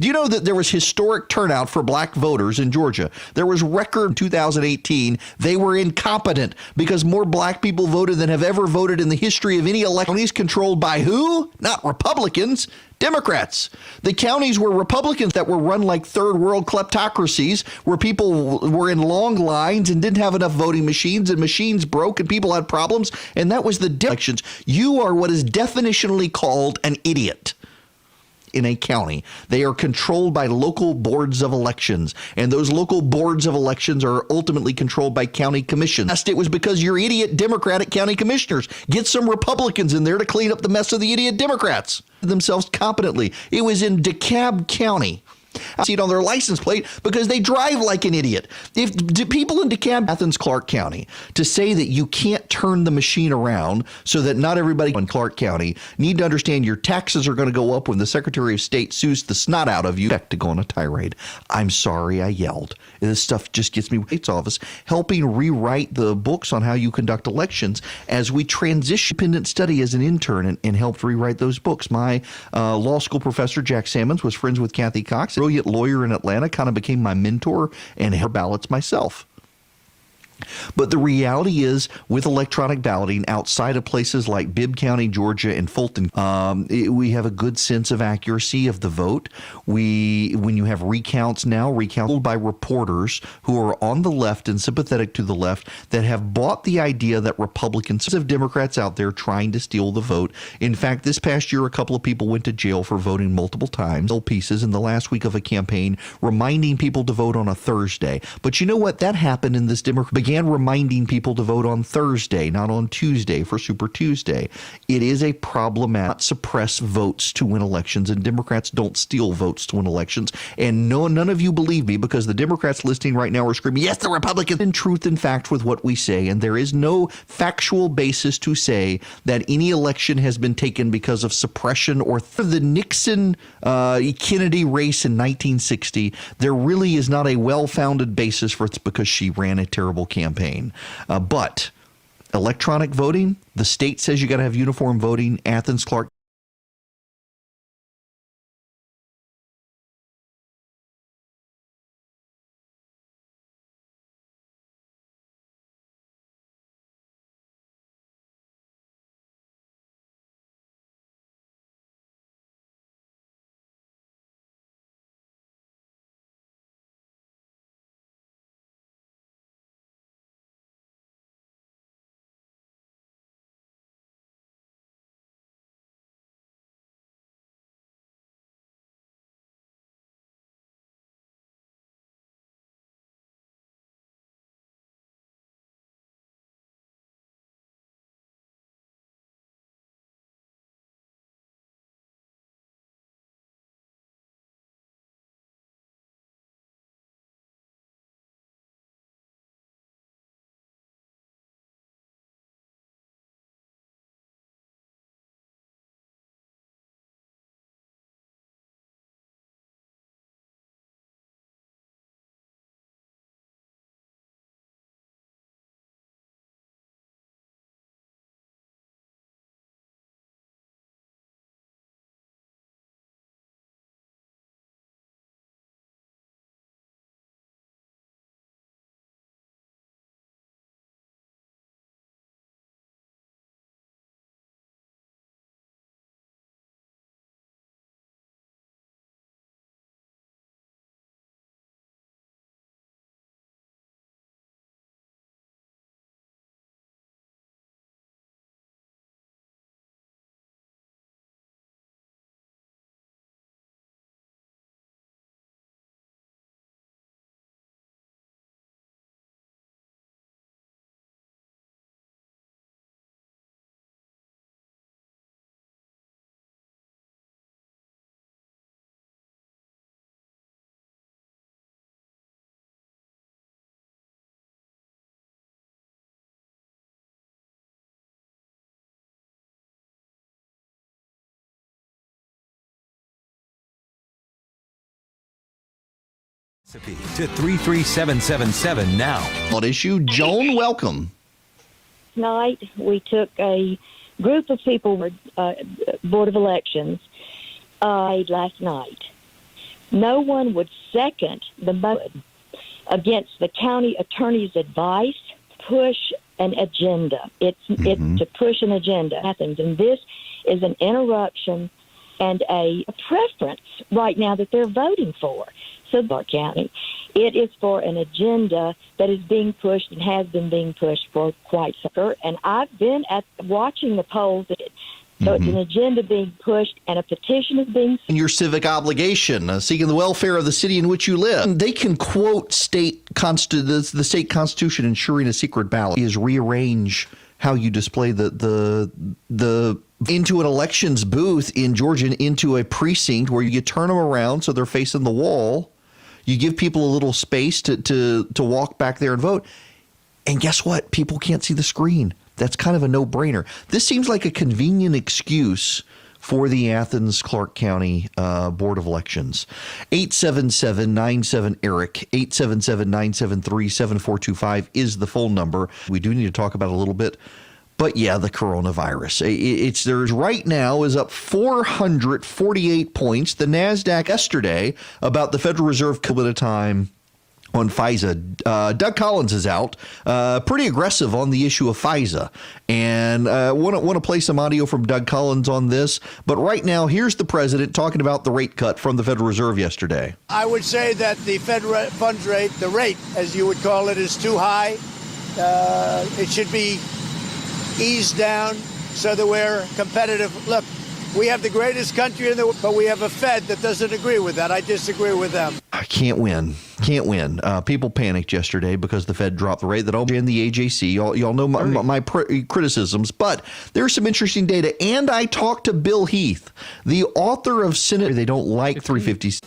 you know that there was historic turnout for black voters in Georgia? There was record in 2018. They were incompetent because more black people voted than have ever voted in the history of any election. Controlled by who? Not Republicans. Democrats. The counties were Republicans that were run like third world kleptocracies, where people were in long lines and didn't have enough voting machines, and machines broke and people had problems. And that was the elections. You are what is definitionally called an idiot in a county. They are controlled by local boards of elections, and those local boards of elections are ultimately controlled by county commissions. It was because you're idiot Democratic county commissioners. Get some Republicans in there to clean up the mess of the idiot Democrats themselves competently. It was in DeKalb County. I see it on their license plate because they drive like an idiot. If people in DeKalb, Athens, Clark County, to say that you can't turn the machine around so that not everybody in Clark County need to understand your taxes are going to go up when the Secretary of State sues the snot out of you, to go on a tirade. I'm sorry I yelled. This stuff just gets me. State's office helping rewrite the books on how you conduct elections as we transition. Independent study as an intern and helped rewrite those books. My law school professor, Jack Sammons, was friends with Kathy Cox. Brilliant lawyer in Atlanta, kind of became my mentor and her ballots myself. But the reality is, with electronic balloting outside of places like Bibb County, Georgia, and Fulton, we have a good sense of accuracy of the vote. When you have recounts now, recounted by reporters who are on the left and sympathetic to the left, that have bought the idea that Republicans have Democrats out there trying to steal the vote. In fact, this past year, a couple of people went to jail for voting multiple times. Pieces in the last week of a campaign reminding people to vote on a Thursday. But you know what? That happened in this began reminding people to vote on Thursday, not on Tuesday for Super Tuesday. It is a problem at suppress votes to win elections, and Democrats don't steal votes to win elections. And none of you believe me, because the Democrats listening right now are screaming, yes, the Republicans. In truth and fact with what we say, and there is no factual basis to say that any election has been taken because of suppression or the Nixon Kennedy race in 1960. There really is not a well-founded basis for it, because she ran a terrible campaign. But electronic voting, the state says you got to have uniform voting. Athens, Clark. To 33777 now. On issue, Joan, welcome. Tonight, we took a group of people, Board of Elections, last night. No one would second the motion against the county attorney's advice, push an agenda. It's to push an agenda. And this is an interruption and a preference right now that they're voting for. So, Clark County, it is for an agenda that is being pushed and has been being pushed for quite some time. And I've been watching the polls. So it's an agenda being pushed, and a petition is being. And your civic obligation, seeking the welfare of the city in which you live. They can quote the state constitution ensuring a secret ballot is rearrange how you display the into an elections booth in Georgia, into a precinct where you turn them around so they're facing the wall. You give people a little space to walk back there and vote. And guess what? People can't see the screen. That's kind of a no-brainer. This seems like a convenient excuse for the Athens-Clarke County Board of Elections. 877-97-ERIC, 877-973-7425 is the phone number. We do need to talk about it a little bit. But yeah, the coronavirus. There's right now is up 448 points. The NASDAQ yesterday about the Federal Reserve at a time on FISA. Doug Collins is out, pretty aggressive on the issue of FISA. And want to play some audio from Doug Collins on this. But right now, here's the president talking about the rate cut from the Federal Reserve yesterday. I would say that the Fed funds rate, the rate, as you would call it, is too high. It should be eased down so that we're competitive. Look, we have the greatest country in the world, but we have a Fed that doesn't agree with that. I disagree with them. I can't win. People panicked yesterday because the Fed dropped the rate. That all in the AJC. Y'all know my criticisms, but there's some interesting data. And I talked to Bill Heath, the author of Senate. They don't like 350.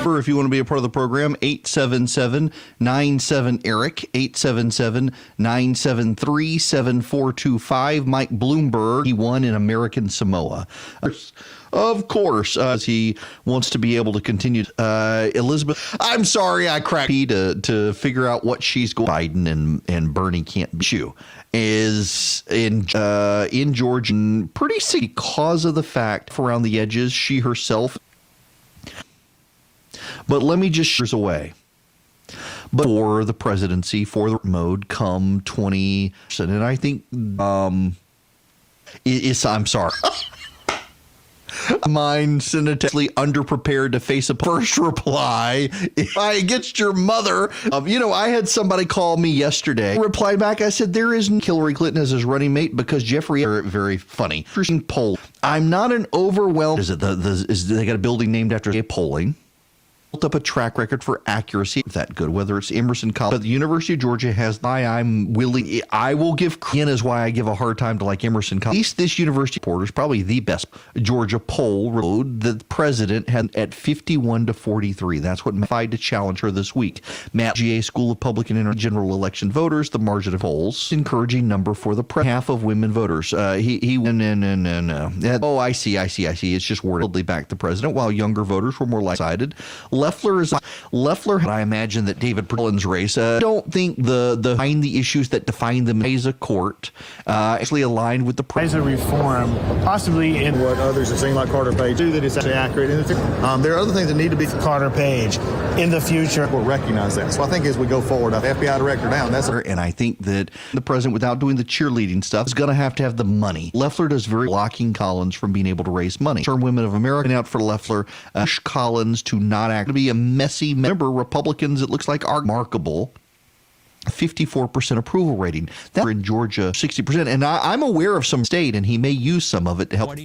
If you want to be a part of the program, 877-97-ERIC, 877-973-7425. Mike Bloomberg, he won in American Samoa. Of course, as he wants to be able to continue. Elizabeth, I'm sorry I cracked to figure out what she's going. Biden and Bernie can't beat you is in Georgia pretty sick because of the fact around the edges she herself. But let me just years away. But for the presidency, for the mode, come 20, and I think I'm sorry. Mine sinisterly underprepared to face a first reply against your mother. I had somebody call me yesterday. Reply back. I said there isn't Hillary Clinton as his running mate because Jeffrey. Very funny. Interesting poll. I'm not an overwhelmed. Is it they got a building named after a polling? Built up a track record for accuracy that good, whether it's Emerson College, but the University of Georgia has. I will give again is why I give a hard time to like Emerson College. At least this university reporter is probably the best Georgia poll. The president had at 51-43. That's what tried to challenge her this week. Matt GA School of Public and General Election voters. The margin of polls encouraging number for the half of women voters. No. Oh, I see. It's just wordedly back the president, while younger voters were more like-sided. Leffler, I imagine that David Perlin's race, don't think the behind the issues that define them as a court actually aligned with the president. As a reform, possibly in what others have seen like Carter Page do, that it's actually accurate. And there are other things that need to be Carter Page in the future. We'll recognize that. So I think as we go forward, the FBI director down. And I think that the president, without doing the cheerleading stuff, is going to have the money. Leffler does very blocking Collins from being able to raise money. Term Women of America out for Leffler, Collins to not act. To be a messy member. Republicans, it looks like, are remarkable. 54% approval rating. That in Georgia, 60%. And I'm aware of some state, and he may use some of it to help.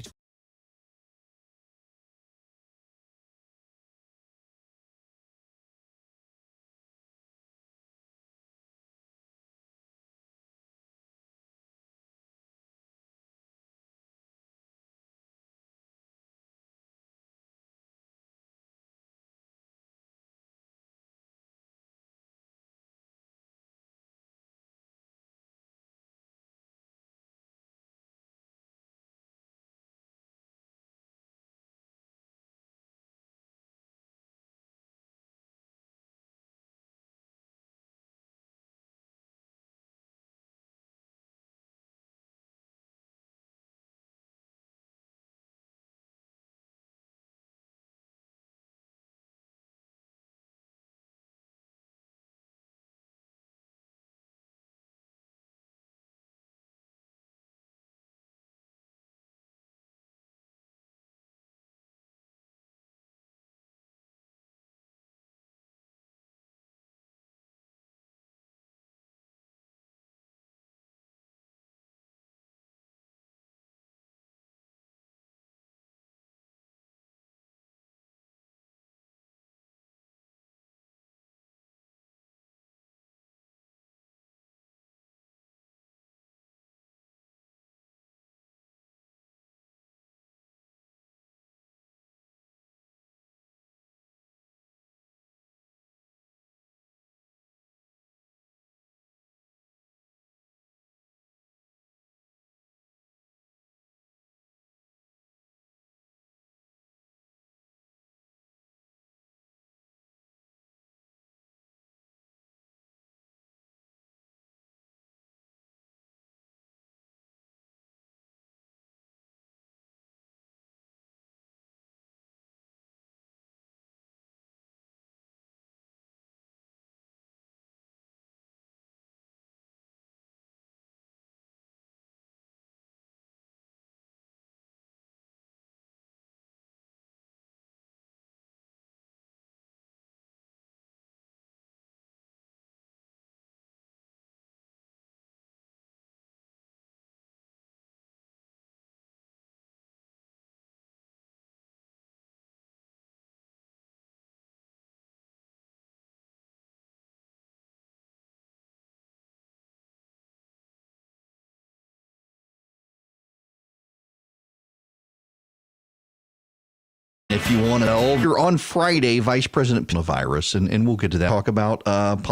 if you want to know. You're on Friday, Vice President virus, and we'll get to that. Talk about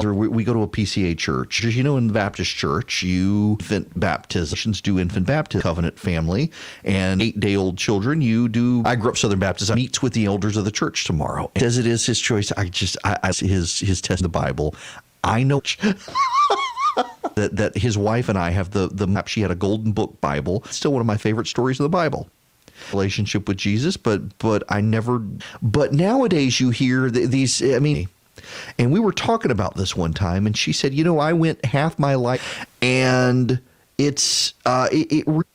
we go to a PCA church. As you know, in the Baptist church, infant baptisms do infant baptism, covenant family, and 8-day-old children. I grew up Southern Baptist. Meets with the elders of the church tomorrow. As it is his choice, his test in the Bible. I know that his wife and I have the map. She had a golden book Bible. Still one of my favorite stories of the Bible. Relationship with Jesus, but nowadays you hear these, and we were talking about this one time, and she said, I went half my life, and it's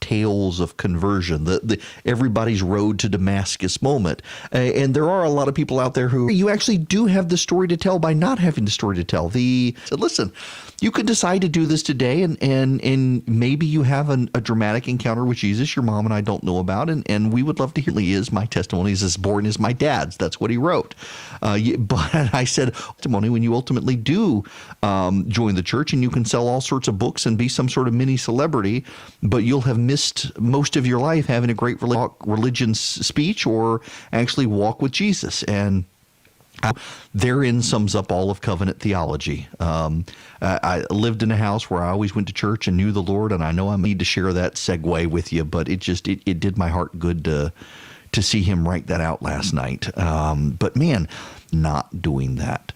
tales of conversion, the everybody's road to Damascus moment. And there are a lot of people out there who you actually do have the story to tell by not having the story to tell. So listen, you could decide to do this today, and maybe you have a dramatic encounter with Jesus your mom and I don't know about, and we would love to hear. My testimony is as boring as my dad's. That's what he wrote. But I said, testimony when you ultimately do join the church, and you can sell all sorts of books and be some sort of mini celebrity, but you'll have missed most of your life having a great religion speech or actually walk with Jesus. And therein sums up all of covenant theology. I lived in a house where I always went to church and knew the Lord, and I know I need to share that segue with you, but it did my heart good to see him write that out last night. But man, not doing that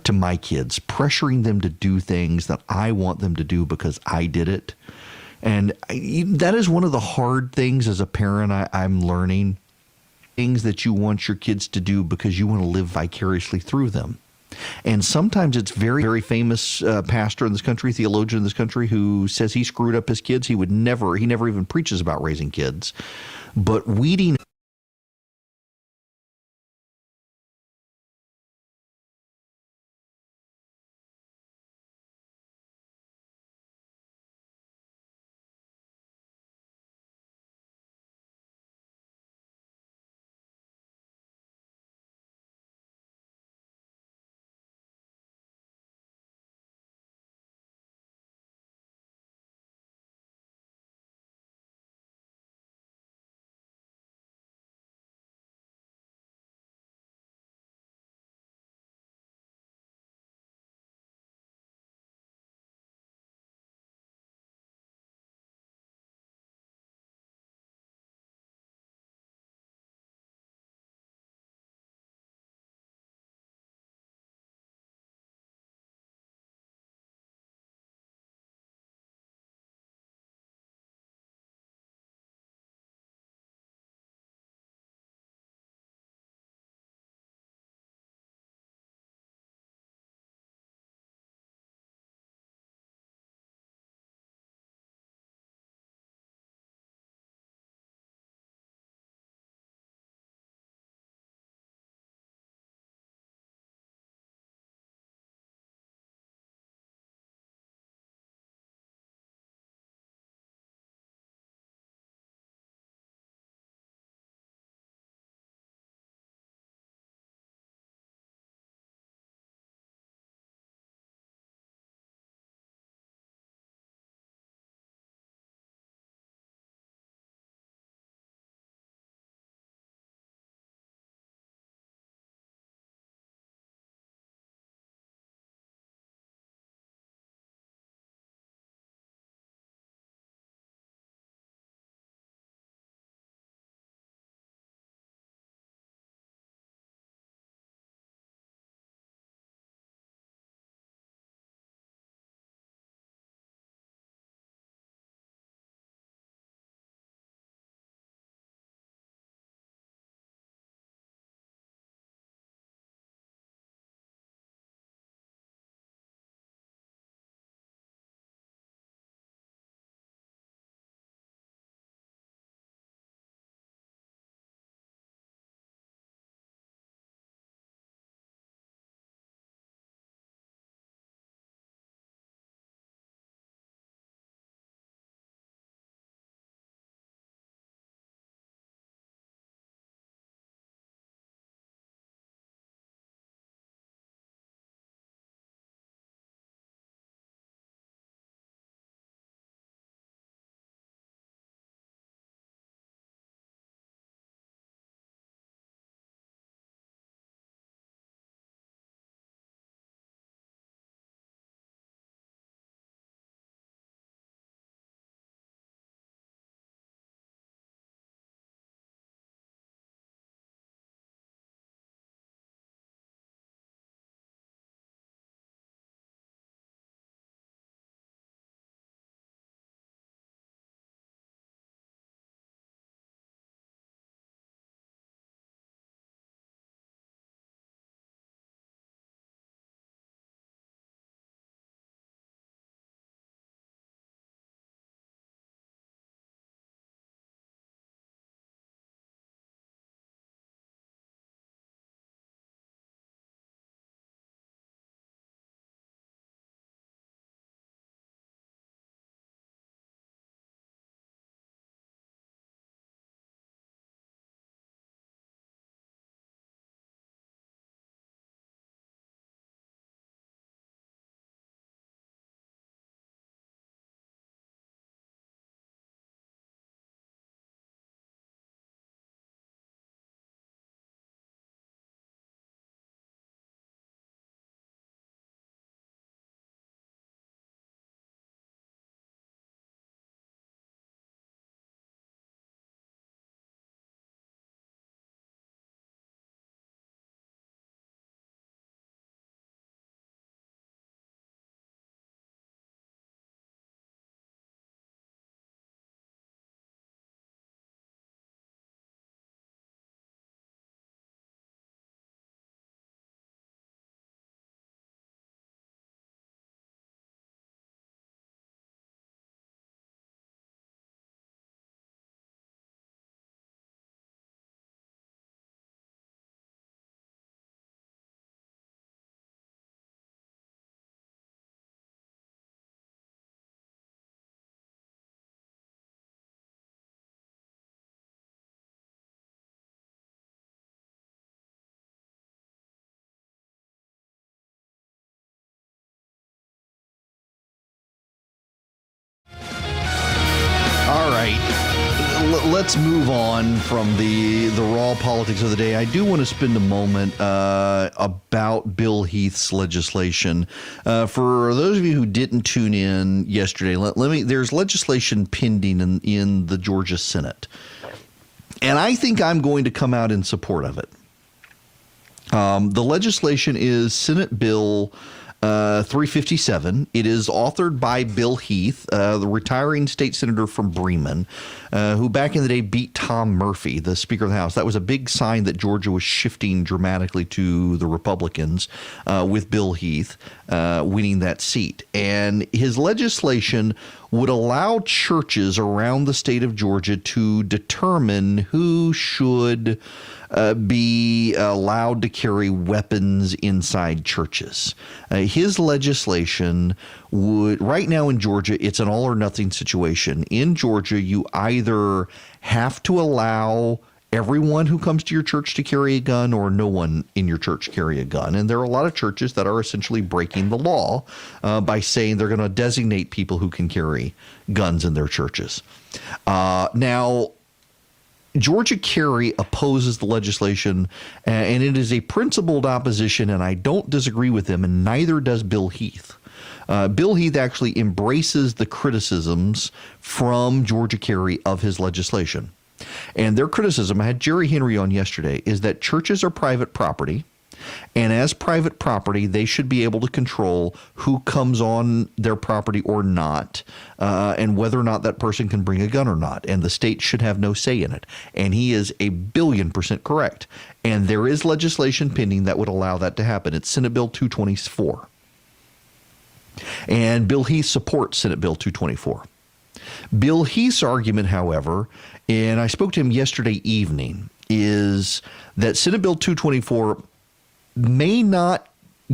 to my kids, pressuring them to do things that I want them to do because I did it. And that is one of the hard things as a parent I'm learning. Things that you want your kids to do because you want to live vicariously through them. And sometimes it's very, very famous pastor in this country, theologian in this country, who says he screwed up his kids. He never even preaches about raising kids. But weeding let's move on from the raw politics of the day. I do want to spend a moment about Bill Heath's legislation. For those of you who didn't tune in yesterday, there's legislation pending in the Georgia Senate, and I think I'm going to come out in support of it. The legislation is Senate Bill 357. It is authored by Bill Heath, the retiring state senator from Bremen, who back in the day beat Tom Murphy, the Speaker of the House. That was a big sign that Georgia was shifting dramatically to the Republicans with Bill Heath winning that seat. And his legislation would allow churches around the state of Georgia to determine who should be allowed to carry weapons inside churches. His legislation would, right now in Georgia, it's an all or nothing situation. In Georgia, you either have to allow everyone who comes to your church to carry a gun or no one in your church carry a gun. And there are a lot of churches that are essentially breaking the law by saying they're going to designate people who can carry guns in their churches. Now, Georgia Carry opposes the legislation, and it is a principled opposition, and I don't disagree with them, and neither does Bill Heath. Bill Heath actually embraces the criticisms from Georgia Carry of his legislation. And their criticism, I had Jerry Henry on yesterday, is that churches are private property, and as private property, they should be able to control who comes on their property or not, and whether or not that person can bring a gun or not. And the state should have no say in it. And he is 1,000,000,000% correct. And there is legislation pending that would allow that to happen. It's Senate Bill 224. And Bill Heath supports Senate Bill 224. Bill Heath's argument, however, and I spoke to him yesterday evening, is that Senate Bill 224 may not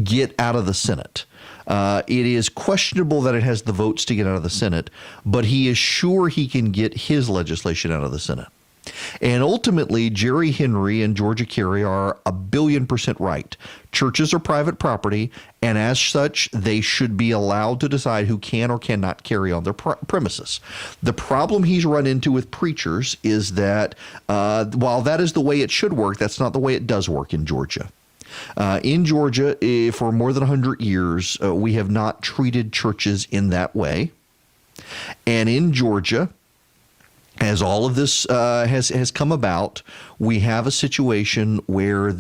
get out of the Senate. It is questionable that it has the votes to get out of the Senate, but he is sure he can get his legislation out of the Senate. And ultimately, Jerry Henry and Georgia Carry are 1,000,000,000% right. Churches are private property, and as such, they should be allowed to decide who can or cannot carry on their premises. The problem he's run into with preachers is that while that is the way it should work, that's not the way it does work in Georgia. In Georgia, for more than 100 years, we have not treated churches in that way. And in Georgia, as all of this has come about, we have a situation where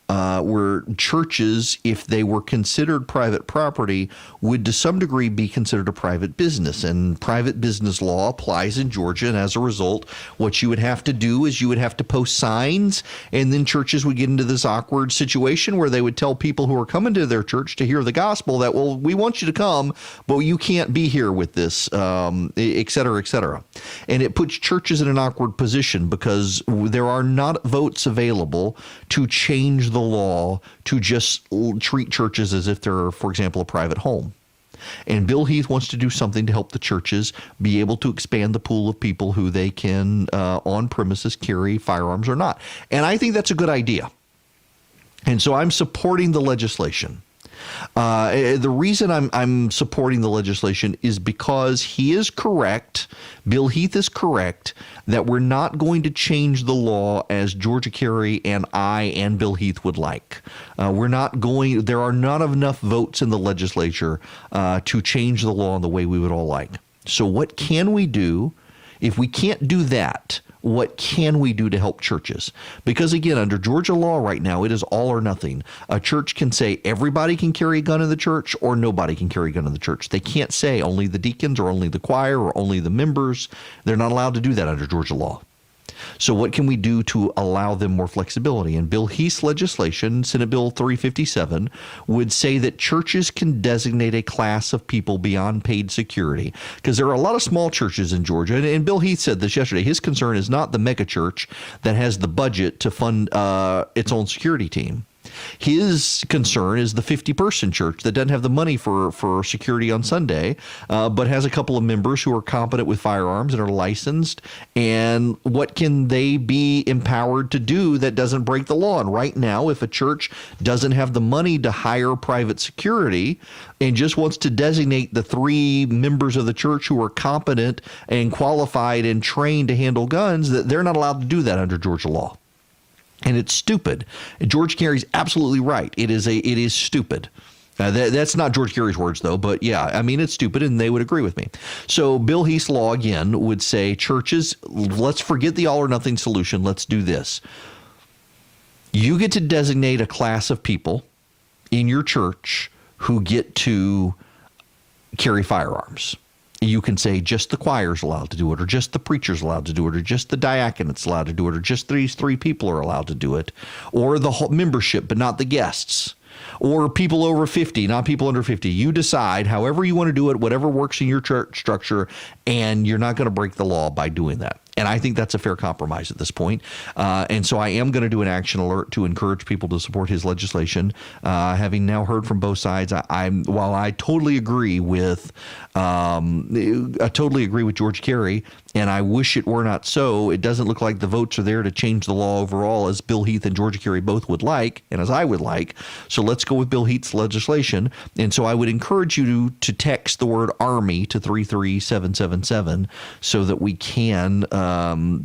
where churches, if they were considered private property, would to some degree be considered a private business. And private business law applies in Georgia. And as a result, what you would have to do is you would have to post signs, and then churches would get into this awkward situation where they would tell people who are coming to their church to hear the gospel that, well, we want you to come, but you can't be here with this, et cetera, et cetera. And it puts churches in an awkward position because there are not votes available to change the law to just treat churches as if they're, for example, a private home. And Bill Heath wants to do something to help the churches be able to expand the pool of people who they can on premises carry firearms or not. And I think that's a good idea. And so I'm supporting the legislation. The reason I'm supporting the legislation is because he is correct, Bill Heath is correct, that we're not going to change the law as Georgia Carry and I and Bill Heath would like. There are not enough votes in the legislature to change the law in the way we would all like. So what can we do? If we can't do that, what can we do to help churches? Because again, under Georgia law right now, it is all or nothing. A church can say everybody can carry a gun in the church or nobody can carry a gun in the church. They can't say only the deacons or only the choir or only the members. They're not allowed to do that under Georgia law. So what can we do to allow them more flexibility? And Bill Heath's legislation, Senate Bill 357, would say that churches can designate a class of people beyond paid security. Because there are a lot of small churches in Georgia, and Bill Heath said this yesterday. His concern is not the megachurch that has the budget to fund its own security team. His concern is the 50-person church that doesn't have the money for security on Sunday, but has a couple of members who are competent with firearms and are licensed. And what can they be empowered to do that doesn't break the law? And right now, if a church doesn't have the money to hire private security and just wants to designate the 3 members of the church who are competent and qualified and trained to handle guns, that they're not allowed to do that under Georgia law. And it's stupid. George Carey's absolutely right. It is stupid. That's not George Carey's words, though. But yeah, I mean, it's stupid, and they would agree with me. So Bill Heath's law, again, would say, churches, let's forget the all or nothing solution. Let's do this. You get to designate a class of people in your church who get to carry firearms. You can say just the choir's allowed to do it, or just the preacher's allowed to do it, or just the diaconate's allowed to do it, or just these 3 people are allowed to do it, or the whole membership, but not the guests, or people over 50, not people under 50. You decide however you want to do it, whatever works in your church structure, and you're not going to break the law by doing that. And I think that's a fair compromise at this point. And so I am going to do an action alert to encourage people to support his legislation. Having now heard from both sides, while I totally agree with George Carey, and I wish it were not so, it doesn't look like the votes are there to change the law overall, as Bill Heath and George Carey both would like, and as I would like. So let's go with Bill Heath's legislation. And so I would encourage you to text the word Army to 33777 so that we can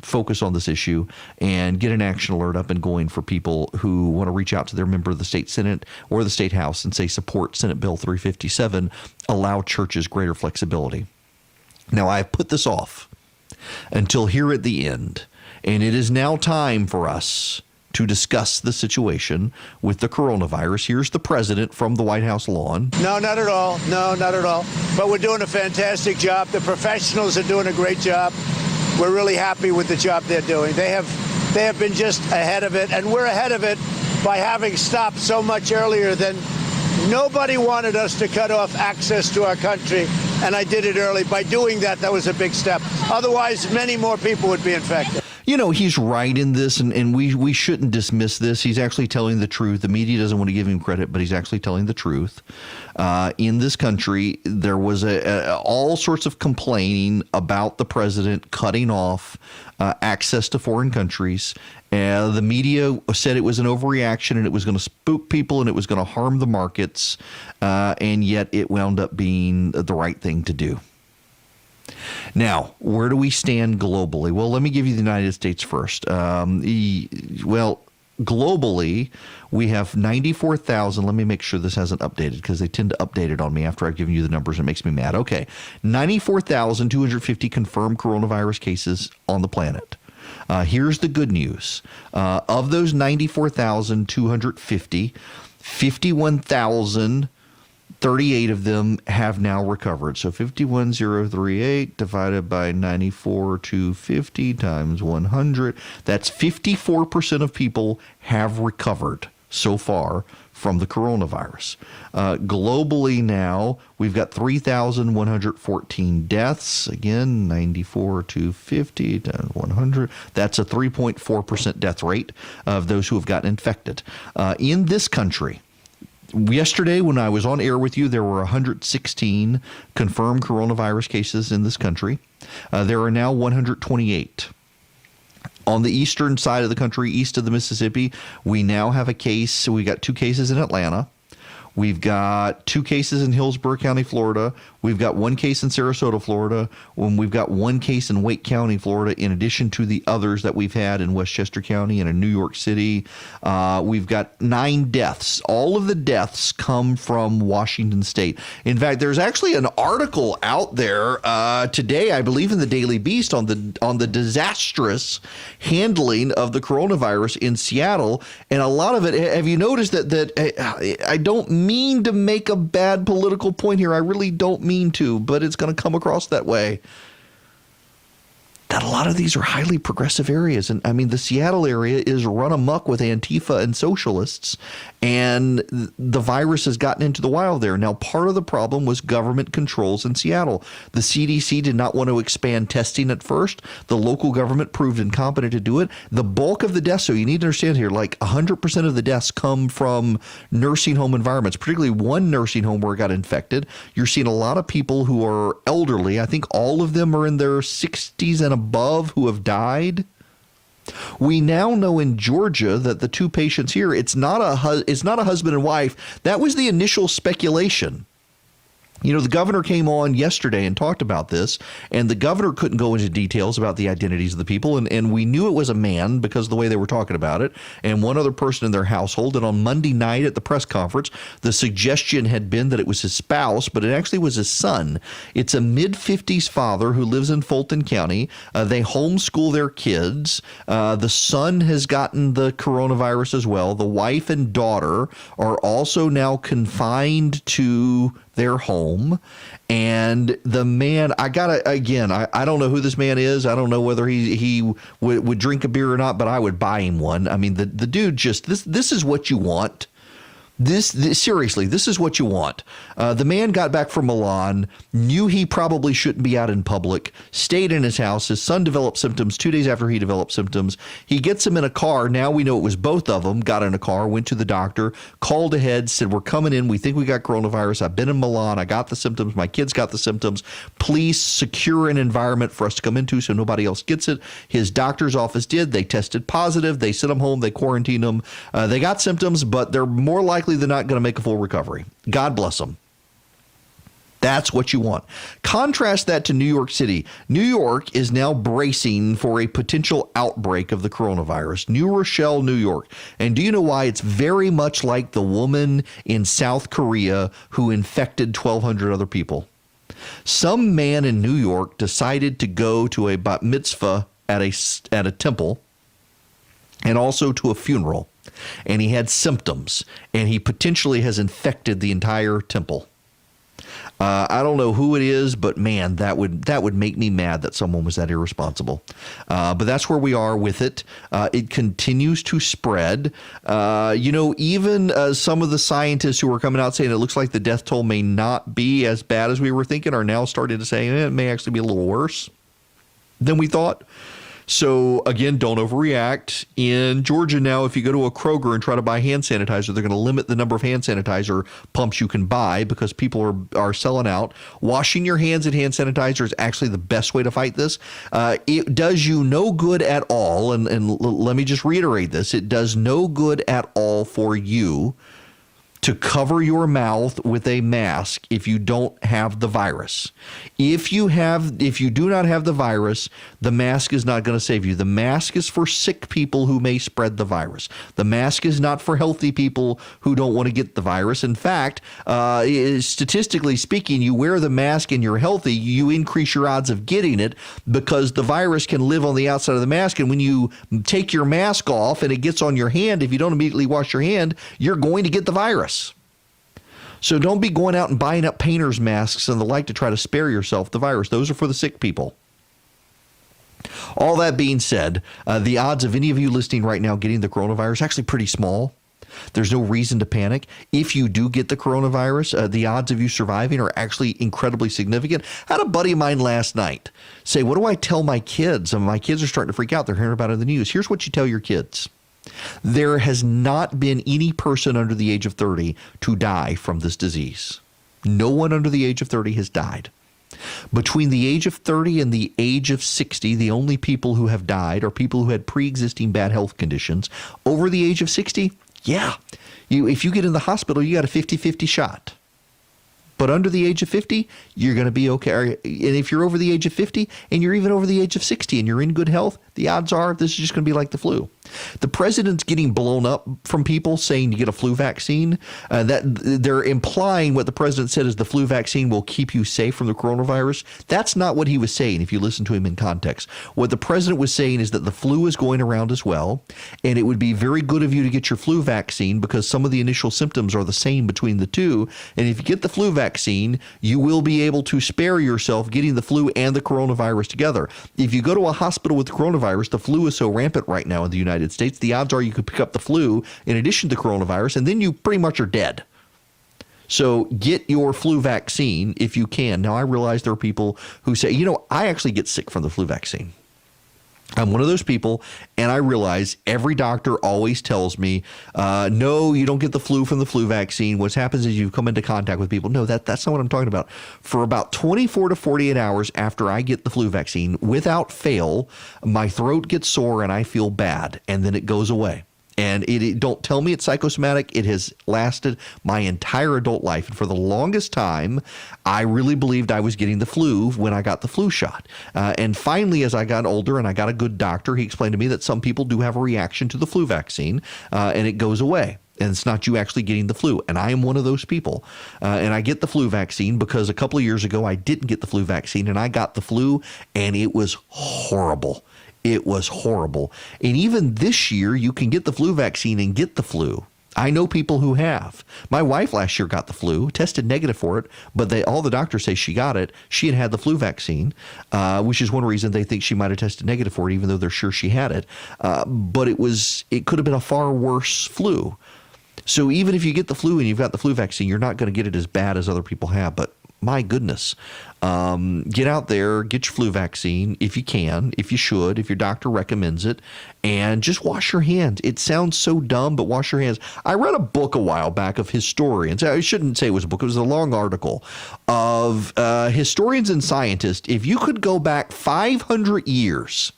focus on this issue and get an action alert up and going for people who want to reach out to their member of the state Senate or the state House and say, support Senate Bill 357, allow churches greater flexibility. Now, I've put this off until here at the end, and it is now time for us to discuss the situation with the coronavirus. Here's the president from the White House lawn. No, not at all. No, not at all. But we're doing a fantastic job. The professionals are doing a great job. We're really happy with the job they're doing. They have been just ahead of it, and we're ahead of it by having stopped so much earlier than nobody wanted us to cut off access to our country, and I did it early. By doing that, that was a big step. Otherwise, many more people would be infected. You know, he's right in this, and we shouldn't dismiss this. He's actually telling the truth. The media doesn't want to give him credit, but he's actually telling the truth. In this country, there was all sorts of complaining about the president cutting off access to foreign countries. The media said it was an overreaction and it was going to spook people and it was going to harm the markets, and yet it wound up being the right thing to do. Now, where do we stand globally? Well, let me give you the United States first. Globally, we have 94,000. Let me make sure this hasn't updated because they tend to update it on me after I've given you the numbers. It makes me mad. Okay, 94,250 confirmed coronavirus cases on the planet. Here's the good news. Of those 94,250, 51,038 of them have now recovered. So 51,038 divided by 94,250 times 100. That's 54% of people have recovered so far from the coronavirus. Globally now, we've got 3,114 deaths. Again, 94,250 times 100. That's a 3.4% death rate of those who have gotten infected. In this country, yesterday, when I was on air with you, there were 116 confirmed coronavirus cases in this country. There are now 128. On the eastern side of the country, east of the Mississippi, we now have a case. So we got 2 cases in Atlanta. We've got 2 cases in Hillsborough County, Florida. We've got 1 case in Sarasota, Florida. We've got 1 case in Wake County, Florida, in addition to the others that we've had in Westchester County and in New York City. We've got 9 deaths. All of the deaths come from Washington State. In fact, there's actually an article out there today, I believe, in the Daily Beast on the disastrous handling of the coronavirus in Seattle. And a lot of it, have you noticed that I don't mean to make a bad political point here. I really don't mean to, but it's going to come across that way. that a lot of these are highly progressive areas. And I mean, the Seattle area is run amok with Antifa and socialists, and the virus has gotten into the wild there. Now, part of the problem was government controls in Seattle. The CDC did not want to expand testing at first. The local government proved incompetent to do it. The bulk of the deaths, so you need to understand here, like 100% of the deaths come from nursing home environments, particularly one nursing home where it got infected. You're seeing a lot of people who are elderly. I think all of them are in their 60s and above who have died. We now know in Georgia that the two patients here, it's not a husband and wife. That was the initial speculation. You know, the governor came on yesterday and talked about this, and the governor couldn't go into details about the identities of the people, and we knew it was a man because of the way they were talking about it, and one other person in their household. And on Monday night at the press conference, the suggestion had been that it was his spouse, but it actually was his son. It's a mid-50s father who lives in Fulton County. They homeschool their kids. The son has gotten the coronavirus as well. The wife and daughter are also now confined to their home. And the man, I don't know who this man is. I don't know whether he would drink a beer or not, but I would buy him one. I mean, the dude just, this is what you want. Seriously, this is what you want. The man got back from Milan, knew he probably shouldn't be out in public, stayed in his house. His son developed symptoms 2 days after he developed symptoms. He gets him in a car. Now we know it was both of them. Got in a car, went to the doctor, called ahead, said, we're coming in. We think we got coronavirus. I've been in Milan. I got the symptoms. My kids got the symptoms. Please secure an environment for us to come into so nobody else gets it. His doctor's office did. They tested positive. They sent him home. They quarantined him. They got symptoms, but they're more likely than not going to make a full recovery. God bless them. That's what you want. Contrast that to New York City. New York is now bracing for a potential outbreak of the coronavirus. New Rochelle, New York. And do you know why? It's very much like the woman in South Korea who infected 1,200 other people. Some man in New York decided to go to a bat mitzvah at a temple and also to a funeral. And he had symptoms, and he potentially has infected the entire temple. I don't know who it is, but man, that would make me mad that someone was that irresponsible. But that's where we are with it. It continues to spread. Even some of the scientists who are coming out saying it looks like the death toll may not be as bad as we were thinking are now starting to say it may actually be a little worse than we thought. So, again, don't overreact. In Georgia now, if you go to a Kroger and try to buy hand sanitizer, they're going to limit the number of hand sanitizer pumps you can buy because people are selling out. Washing your hands and hand sanitizer is actually the best way to fight this. It does you no good at all, and let me just reiterate this. It does no good at all for you to cover your mouth with a mask if you don't have the virus. If you do not have the virus, the mask is not going to save you. The mask is for sick people who may spread the virus. The mask is not for healthy people who don't want to get the virus. In fact, statistically speaking, you wear the mask and you're healthy, you increase your odds of getting it because the virus can live on the outside of the mask. And when you take your mask off and it gets on your hand, if you don't immediately wash your hand, you're going to get the virus. So don't be going out and buying up painter's masks and the like to try to spare yourself the virus. Those are for the sick people. All that being said, the odds of any of you listening right now getting the coronavirus is actually pretty small. There's no reason to panic. If you do get the coronavirus, the odds of you surviving are actually incredibly significant. I had a buddy of mine last night say, what do I tell my kids? And my kids are starting to freak out. They're hearing about it in the news. Here's what you tell your kids. There has not been any person under the age of 30 to die from this disease. No one under the age of 30 has died. Between the age of 30 and the age of 60, the only people who have died are people who had pre-existing bad health conditions. Over the age of 60, if you get in the hospital, you got a 50-50 shot. But under the age of 50, you're going to be okay. And if you're over the age of 50 and you're even over the age of 60 and you're in good health, the odds are this is just going to be like the flu. The president's getting blown up from people saying you get a flu vaccine. That they're implying what the president said is the flu vaccine will keep you safe from the coronavirus. That's not what he was saying if you listen to him in context. What the president was saying is that the flu is going around as well, and it would be very good of you to get your flu vaccine because some of the initial symptoms are the same between the two. And if you get the flu vaccine, you will be able to spare yourself getting the flu and the coronavirus together. If you go to a hospital with the coronavirus, the flu is so rampant right now in the United States, the odds are you could pick up the flu in addition to coronavirus, and then you pretty much are dead. So get your flu vaccine if you can. Now, I realize there are people who say, I actually get sick from the flu vaccine. I'm one of those people, and I realize every doctor always tells me, no, you don't get the flu from the flu vaccine. What happens is you come into contact with people. No, that's not what I'm talking about. For about 24 to 48 hours after I get the flu vaccine, without fail, my throat gets sore and I feel bad, and then it goes away. And it don't tell me it's psychosomatic. It has lasted my entire adult life. And for the longest time, I really believed I was getting the flu when I got the flu shot. And finally, as I got older and I got a good doctor, he explained to me that some people do have a reaction to the flu vaccine and it goes away. And it's not you actually getting the flu. And I am one of those people. And I get the flu vaccine because a couple of years ago, I didn't get the flu vaccine and I got the flu and it was horrible. It was horrible. And even this year, you can get the flu vaccine and get the flu. I know people who have. My wife last year got the flu, tested negative for it, but all the doctors say she got it. She had the flu vaccine, which is one reason they think she might have tested negative for it, even though they're sure she had it. But it could have been a far worse flu. So even if you get the flu and you've got the flu vaccine, you're not going to get it as bad as other people have. But my goodness, get out there, get your flu vaccine if you can, if you should, if your doctor recommends it, and just wash your hands. It sounds so dumb, but wash your hands. I read a book a while back of historians. I shouldn't say it was a book. It was a long article of historians and scientists. If you could go back 500 years,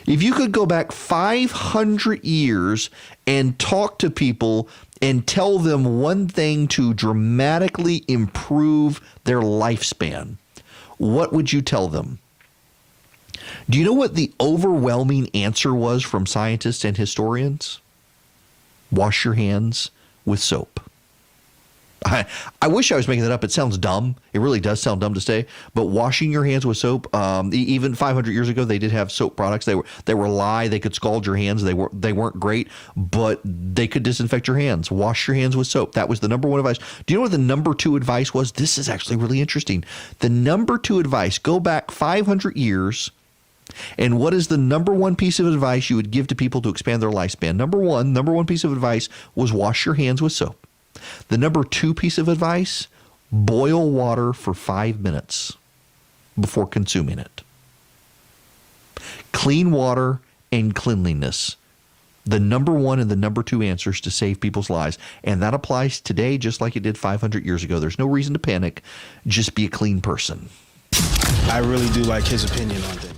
if you could go back 500 years and talk to people and tell them one thing to dramatically improve their lifespan, what would you tell them? Do you know what the overwhelming answer was from scientists and historians? Wash your hands with soap. I wish I was making that up. It sounds dumb. It really does sound dumb to say. But washing your hands with soap, even 500 years ago, they did have soap products. They were lye. They could scald your hands. They weren't great, but they could disinfect your hands. Wash your hands with soap. That was the number one advice. Do you know what the number two advice was? This is actually really interesting. The number two advice, go back 500 years. And what is the number one piece of advice you would give to people to expand their lifespan? Number one piece of advice was wash your hands with soap. The number two piece of advice, boil water for 5 minutes before consuming it. Clean water and cleanliness. The number one and the number two answers to save people's lives. And that applies today just like it did 500 years ago. There's no reason to panic. Just be a clean person. I really do like his opinion on things.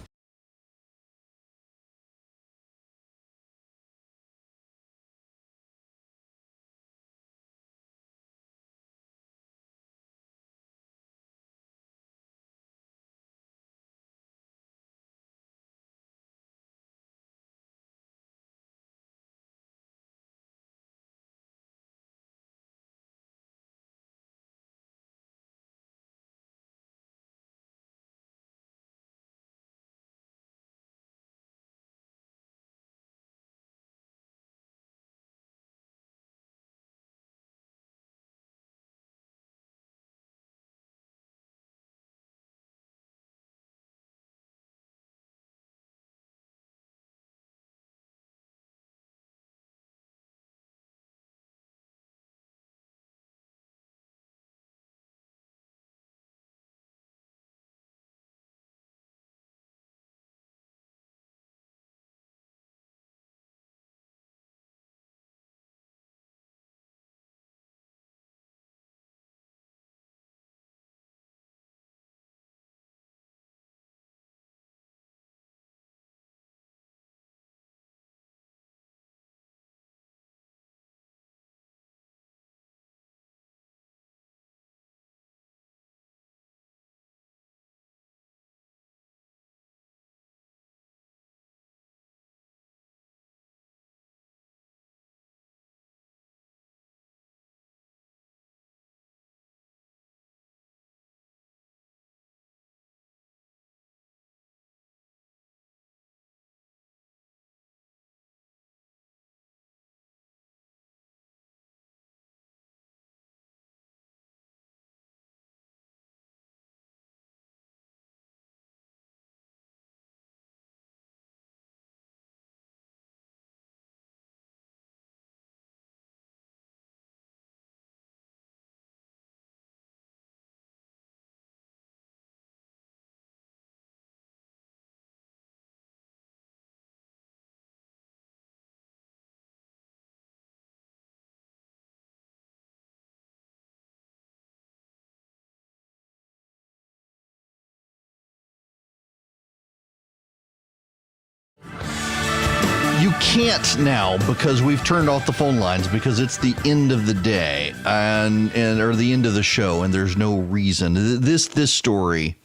You can't now because we've turned off the phone lines because it's the end of the day and or the end of the show, and there's no reason. This story.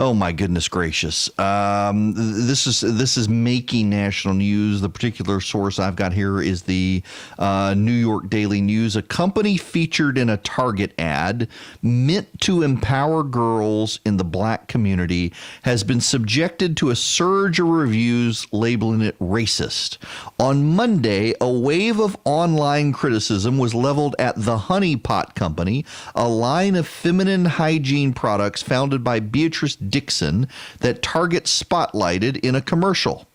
Oh my goodness gracious! This is making national news. The particular source I've got here is the New York Daily News. A company featured in a Target ad meant to empower girls in the black community has been subjected to a surge of reviews labeling it racist. On Monday, a wave of online criticism was leveled at the Honey Pot Company, a line of feminine hygiene products founded by Beatrice Dixon that Target spotlighted in a commercial.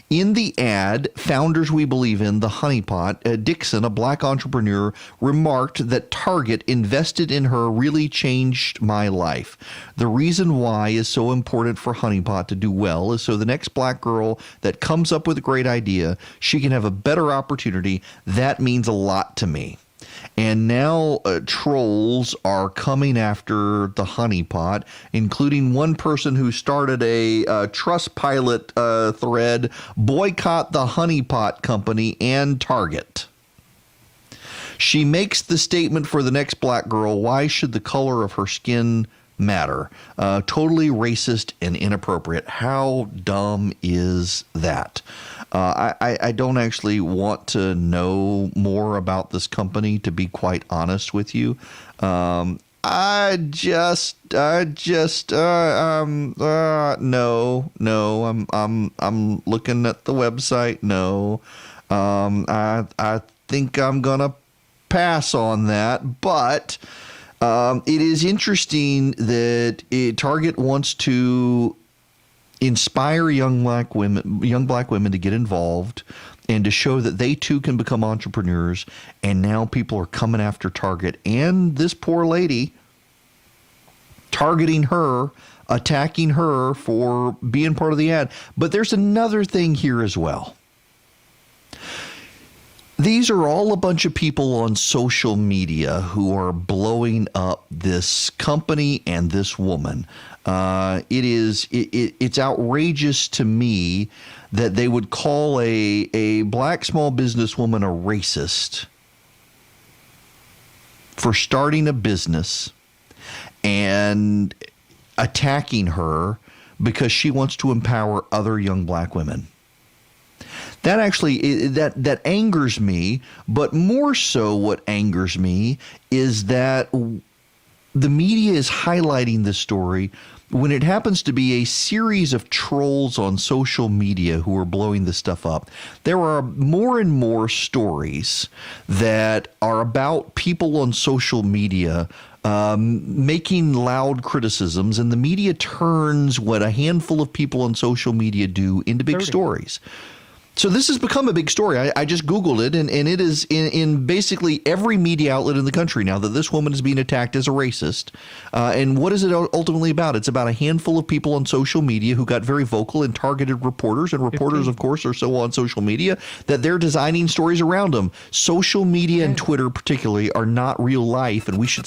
In the ad, Founders We Believe In, the Honey Pot, Dixon, a black entrepreneur, remarked that Target invested in her really changed my life. The reason why is so important for Honey Pot to do well is so the next black girl that comes up with a great idea, she can have a better opportunity. That means a lot to me. And now trolls are coming after the Honey Pot, including one person who started a Trustpilot thread, boycott the Honey Pot Company and Target. She makes the statement for the next black girl, why should the color of her skin matter? Totally racist and inappropriate. How dumb is that? I don't actually want to know more about this company, to be quite honest with you. No, I'm looking at the website. No, I think I'm gonna pass on that, but it is interesting that Target wants to inspire young black women to get involved and to show that they too can become entrepreneurs. And now people are coming after Target and this poor lady, targeting her, attacking her for being part of the ad. But there's another thing here as well. These are all a bunch of people on social media who are blowing up this company and this woman. It's outrageous to me that they would call a black small businesswoman a racist for starting a business and attacking her because she wants to empower other young black women. That actually, that angers me, but more so what angers me is that the media is highlighting this story when it happens to be a series of trolls on social media who are blowing this stuff up. There are more and more stories that are about people on social media making loud criticisms, and the media turns what a handful of people on social media do into big stories. So this has become a big story. I just Googled it, and it is in basically every media outlet in the country now that this woman is being attacked as a racist. And what is it ultimately about? It's about a handful of people on social media who got very vocal and targeted reporters. And reporters, of course, are so on social media that they're designing stories around them. Social media and Twitter particularly are not real life, and we should